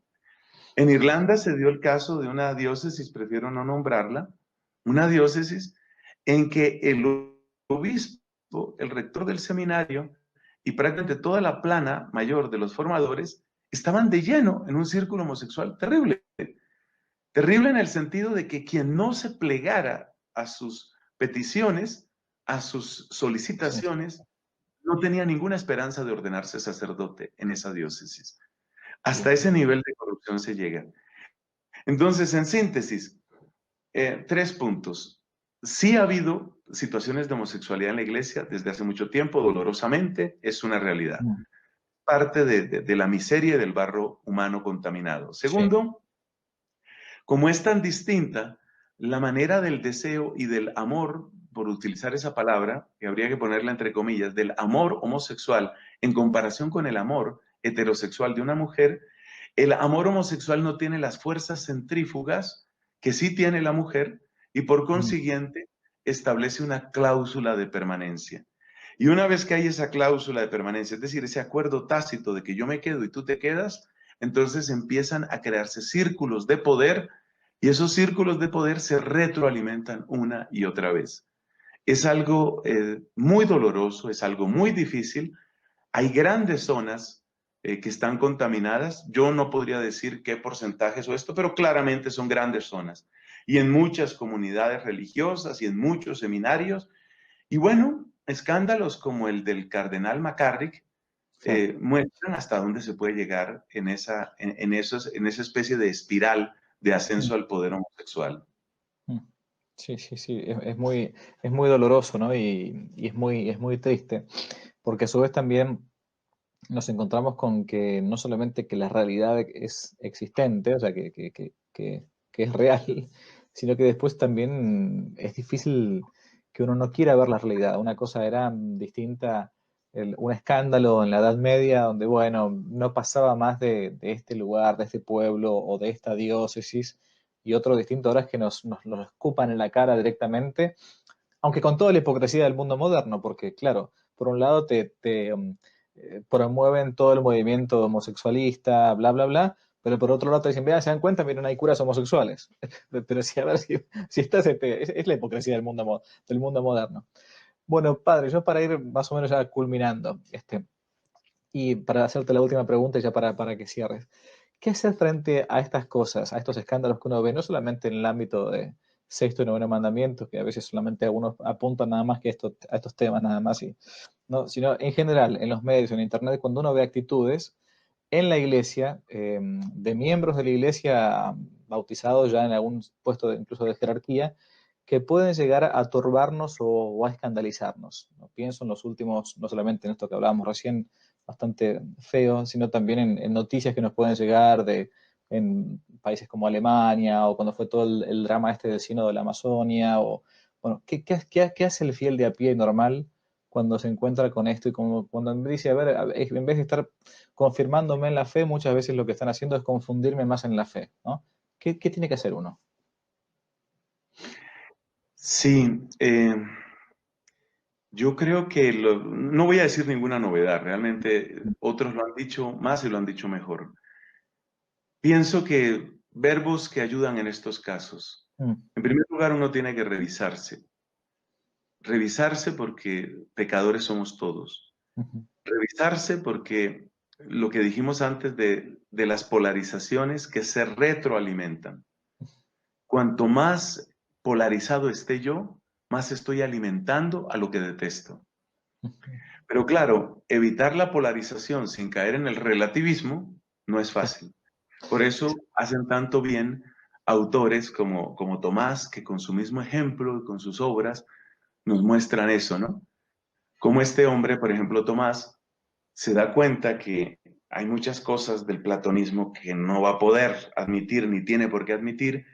En Irlanda se dio el caso de una diócesis, prefiero no nombrarla, una diócesis en que el obispo, el rector del seminario y prácticamente toda la plana mayor de los formadores estaban de lleno en un círculo homosexual terrible. Terrible en el sentido de que quien no se plegara a sus peticiones, a sus solicitaciones, no tenía ninguna esperanza de ordenarse sacerdote en esa diócesis. Hasta ese nivel de corrupción se llega. Entonces, en síntesis, 3 puntos. Sí ha habido situaciones de homosexualidad en la iglesia desde hace mucho tiempo, dolorosamente, es una realidad. Parte de la miseria y del barro humano contaminado. Sí. Segundo, como es tan distinta la manera del deseo y del amor, por utilizar esa palabra, que habría que ponerla entre comillas, del amor homosexual en comparación con el amor heterosexual de una mujer, el amor homosexual no tiene las fuerzas centrífugas que sí tiene la mujer y por consiguiente establece una cláusula de permanencia. Y una vez que hay esa cláusula de permanencia, es decir, ese acuerdo tácito de que yo me quedo y tú te quedas, entonces empiezan a crearse círculos de poder y esos círculos de poder se retroalimentan una y otra vez. Es algo muy doloroso, es algo muy difícil. Hay grandes zonas que están contaminadas. Yo no podría decir qué porcentajes o esto, pero claramente son grandes zonas. Y en muchas comunidades religiosas y en muchos seminarios. Y bueno, escándalos como el del cardenal McCarrick muestran hasta dónde se puede llegar en esa especie de espiral de ascenso al poder homosexual. Sí, sí, sí, es muy doloroso, ¿no? Y es muy triste, porque a su vez también nos encontramos con que no solamente que la realidad es existente, o sea, que es real, sino que después también es difícil que uno no quiera ver la realidad. Una cosa era distinta, un escándalo en la Edad Media donde, bueno, no pasaba más de este lugar, de este pueblo o de esta diócesis, y otro distinto ahora es que nos lo escupan en la cara directamente, aunque con toda la hipocresía del mundo moderno, porque claro, por un lado promueven todo el movimiento homosexualista, bla, bla, bla, pero por otro lado te dicen, vean, se dan cuenta, miren, hay curas homosexuales. Pero si, a ver, si estás, es la hipocresía del mundo moderno. Bueno, padre, yo para ir más o menos ya culminando, y para hacerte la última pregunta, ya para que cierres, ¿qué hacer frente a estas cosas, a estos escándalos que uno ve, no solamente en el ámbito de sexto y noveno mandamiento, que a veces solamente uno apunta nada más que a estos temas, nada más, no, sino en general, en los medios, en internet, cuando uno ve actitudes en la iglesia, de miembros de la iglesia bautizados ya en algún puesto incluso de jerarquía, que pueden llegar a turbarnos o a escandalizarnos? ¿No? Pienso en los últimos, no solamente en esto que hablábamos recién, bastante feo, sino también en noticias que nos pueden llegar en países como Alemania, o cuando fue todo el drama del sínodo de la Amazonia, o bueno, ¿qué hace el fiel de a pie normal cuando se encuentra con esto y cuando me dice, a ver, en vez de estar confirmándome en la fe, muchas veces lo que están haciendo es confundirme más en la fe, ¿no? ¿Qué tiene que hacer uno? Sí, yo creo que no voy a decir ninguna novedad, realmente otros lo han dicho más y lo han dicho mejor. Pienso que verbos que ayudan en estos casos. Mm, En primer lugar, uno tiene que revisarse. Revisarse porque pecadores somos todos. ujú, Revisarse porque lo que dijimos antes de las polarizaciones que se retroalimentan. Cuanto más polarizado esté yo, más estoy alimentando a lo que detesto. ujú. Pero claro, evitar la polarización sin caer en el relativismo no es Sí, fácil. Por eso hacen tanto bien autores como Tomás, que con su mismo ejemplo y con sus obras nos muestran eso, ¿no? Como este hombre, por ejemplo, Tomás, se da cuenta que Hay muchas cosas del platonismo que no va a poder admitir ni tiene por qué admitir,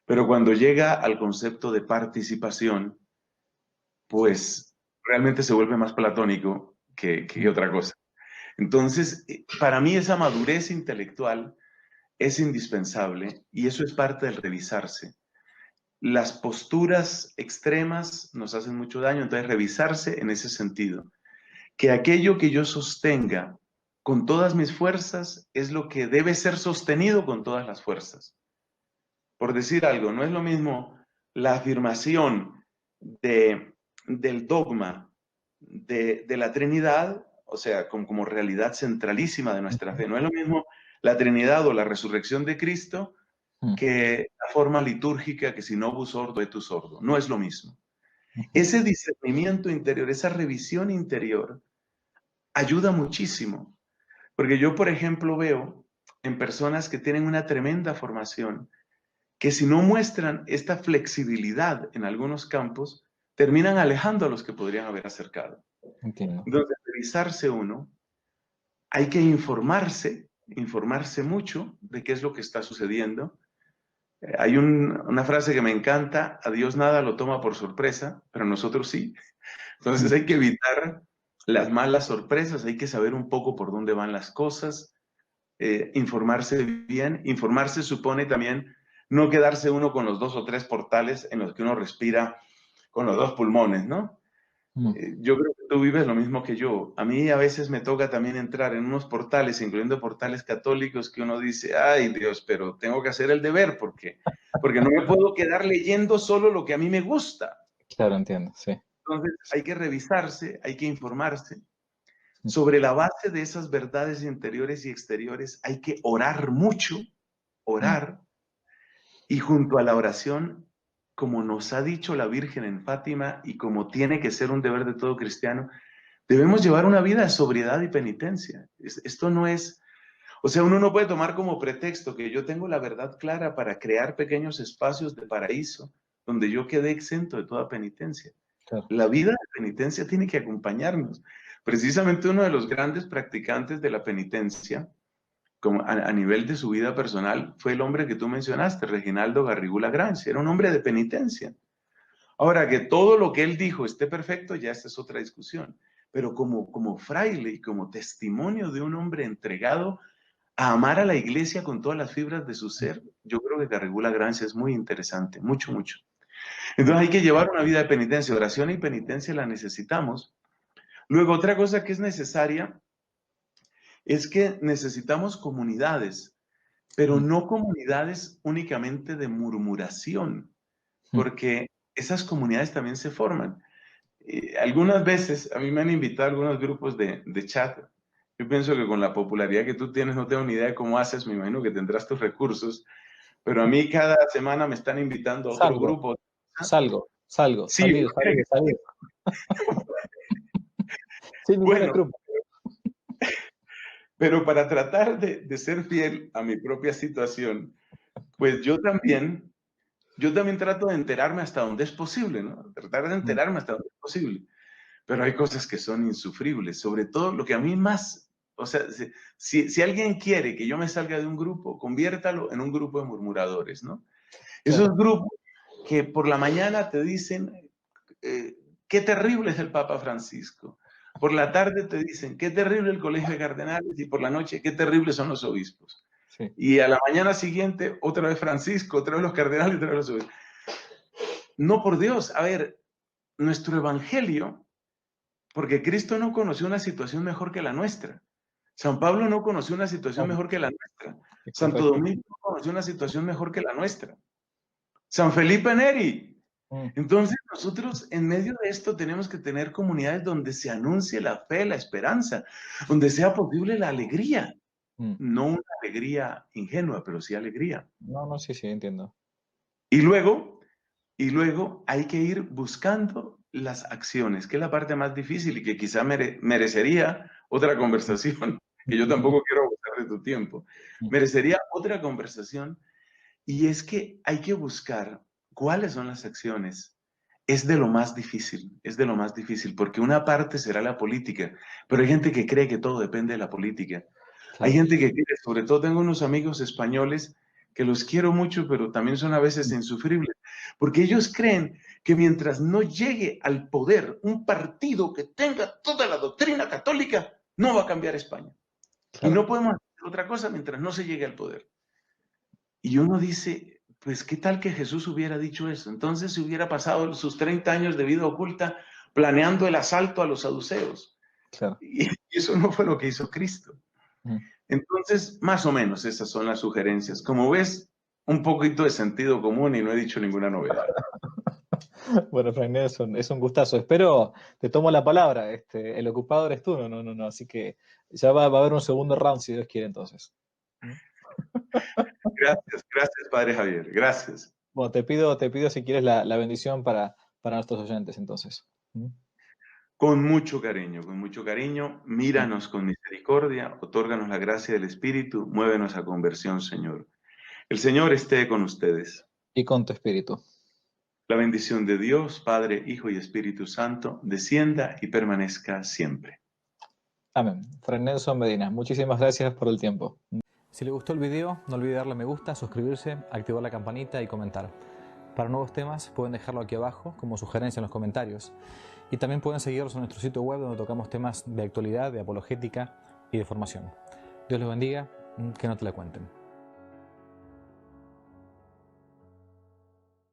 pero cuando llega al concepto de participación, Sí. pues realmente se vuelve más platónico que Mm. otra cosa. Entonces, para mí esa madurez intelectual es indispensable y eso es parte del revisarse. Las posturas extremas nos hacen mucho daño, entonces revisarse en ese sentido. Que aquello que yo sostenga con todas mis fuerzas es lo que debe ser sostenido con todas las fuerzas. Por decir algo, no es lo mismo la afirmación del dogma de la Trinidad, o sea, como realidad centralísima de nuestra fe. No es lo mismo la Trinidad o la resurrección de Cristo Mm. que la forma litúrgica que si no sordo et tu sordo. No es lo mismo. Ujú. Ese discernimiento interior, esa revisión interior, ayuda muchísimo. Porque yo, por ejemplo, veo en personas que tienen una tremenda formación, que si no muestran esta flexibilidad en algunos campos, terminan alejando a los que podrían haber acercado. Entiendo. Entonces, revisarse uno, hay que informarse mucho de qué es lo que está sucediendo. Hay una frase que me encanta: a Dios nada lo toma por sorpresa, pero nosotros sí. Entonces Mm. hay que evitar las malas sorpresas, hay que saber un poco por dónde van las cosas, informarse bien. Informarse supone también no quedarse uno con los 2 o 3 portales en los que uno respira con los 2 pulmones, ¿no? Mm. Yo creo que tú vives lo mismo que yo. A mí a veces me toca también entrar en unos portales, incluyendo portales católicos, que uno dice, ay Dios, pero tengo que hacer el deber porque no me puedo quedar leyendo solo lo que a mí me gusta. Claro, entiendo, sí. Entonces hay que revisarse, hay que informarse. Mm. Sobre la base de esas verdades interiores y exteriores hay que orar mucho, Mm. orar, y junto a la oración, como nos ha dicho la Virgen en Fátima y como tiene que ser un deber de todo cristiano, debemos llevar una vida de sobriedad y penitencia. Esto no es, o sea, uno no puede tomar como pretexto que yo tengo la verdad clara para crear pequeños espacios de paraíso donde yo quede exento de toda penitencia. Claro. La vida de penitencia tiene que acompañarnos. Precisamente uno de los grandes practicantes de la penitencia, como a nivel de su vida personal, fue el hombre que tú mencionaste, Reginaldo Garrigou Lagrange. Era un hombre de penitencia. Ahora, que todo lo que él dijo esté perfecto, ya esta es otra discusión. Pero como fraile y como testimonio de un hombre entregado a amar a la iglesia con todas las fibras de su ser, yo creo que Garrigou Lagrange es muy interesante, mucho, mucho. Entonces hay que llevar una vida de penitencia, oración y penitencia la necesitamos. Luego, otra cosa que es necesaria es que necesitamos comunidades, pero Mm. no comunidades únicamente de murmuración, Mm. porque esas comunidades también se forman. Algunas veces a mí me han invitado a algunos grupos de chat. Yo pienso que con la popularidad que tú tienes, no tengo ni idea de cómo haces, me imagino que tendrás tus recursos, pero a mí cada semana me están invitando a otro Salgo, grupo. Sí, salir, salir, salir. Sin ningún bueno, escrúpulo. pero para tratar de ser fiel a mi propia situación, pues yo también trato de enterarme hasta donde es posible, ¿no? Tratar de Mm. enterarme hasta donde es posible. Pero hay cosas que son insufribles, sobre todo lo que a mí más, o sea, si alguien quiere que yo me salga de un grupo, conviértalo en un grupo de murmuradores, ¿no? Esos Claro. grupos que por la mañana te dicen, qué terrible es el Papa Francisco. Por la tarde te dicen, qué terrible el Colegio de Cardenales, y por la noche, qué terribles son los obispos. Sí. Y a la mañana siguiente, otra vez Francisco, otra vez los cardenales, otra vez los obispos. No, por Dios, a ver, nuestro evangelio, porque Cristo no conoció una situación mejor que la nuestra. San Pablo no conoció una situación Claro, mejor que la nuestra. es Santo correcto. Domingo no conoció una situación mejor que la nuestra. San Felipe Neri. Mm. Entonces nosotros en medio de esto tenemos que tener comunidades donde se anuncie la fe, la esperanza, donde sea posible la alegría. Mm. No una alegría ingenua, pero sí alegría. No, no, sí, sí, entiendo. Y luego hay que ir buscando las acciones, que es la parte más difícil y que quizá merecería otra conversación, que yo tampoco quiero abusar de tu tiempo. Mm. Merecería otra conversación, y es que hay que buscar cuáles son las acciones. Es de lo más difícil, es de lo más difícil, porque una parte será la política, pero hay gente que cree que todo depende de la política. Hay claro, gente que quiere, sobre todo tengo unos amigos españoles que los quiero mucho, pero también son a veces insufribles, porque ellos creen que mientras no llegue al poder un partido que tenga toda la doctrina católica, no va a cambiar España. Y claro, no podemos hacer otra cosa mientras no se llegue al poder. Y uno dice, pues, ¿qué tal que Jesús hubiera dicho eso? Entonces se hubiera pasado sus 30 años de vida oculta planeando el asalto a los saduceos. claro. Y eso no fue lo que hizo Cristo. Mm. Entonces, más o menos esas son las sugerencias. Como ves, un poquito de sentido común y no he dicho ninguna novedad. Bueno, Frank Nelson, es un gustazo. Espero, te tomo la palabra. El ocupado eres tú, no. Así que ya va a haber un segundo round, si Dios quiere, entonces. ¿Mm? Gracias, gracias, Padre Javier. Gracias. Bueno, te pido si quieres la bendición para nuestros oyentes, entonces. ¿Mm? Con mucho cariño, Sí. míranos con misericordia, otórganos la gracia del Espíritu, muévenos a conversión, Señor. El Señor esté con ustedes. Y con tu espíritu. La bendición de Dios, Padre, Hijo y Espíritu Santo, descienda y permanezca siempre. Amén. Frank Nelson Medina, muchísimas gracias por el tiempo. Si le gustó el video, no olvide darle me gusta, suscribirse, activar la campanita y comentar. Para nuevos temas pueden dejarlo aquí abajo como sugerencia en los comentarios. Y también pueden seguirnos en nuestro sitio web donde tocamos temas de actualidad, de apologética y de formación. Dios los bendiga, que no te la cuenten.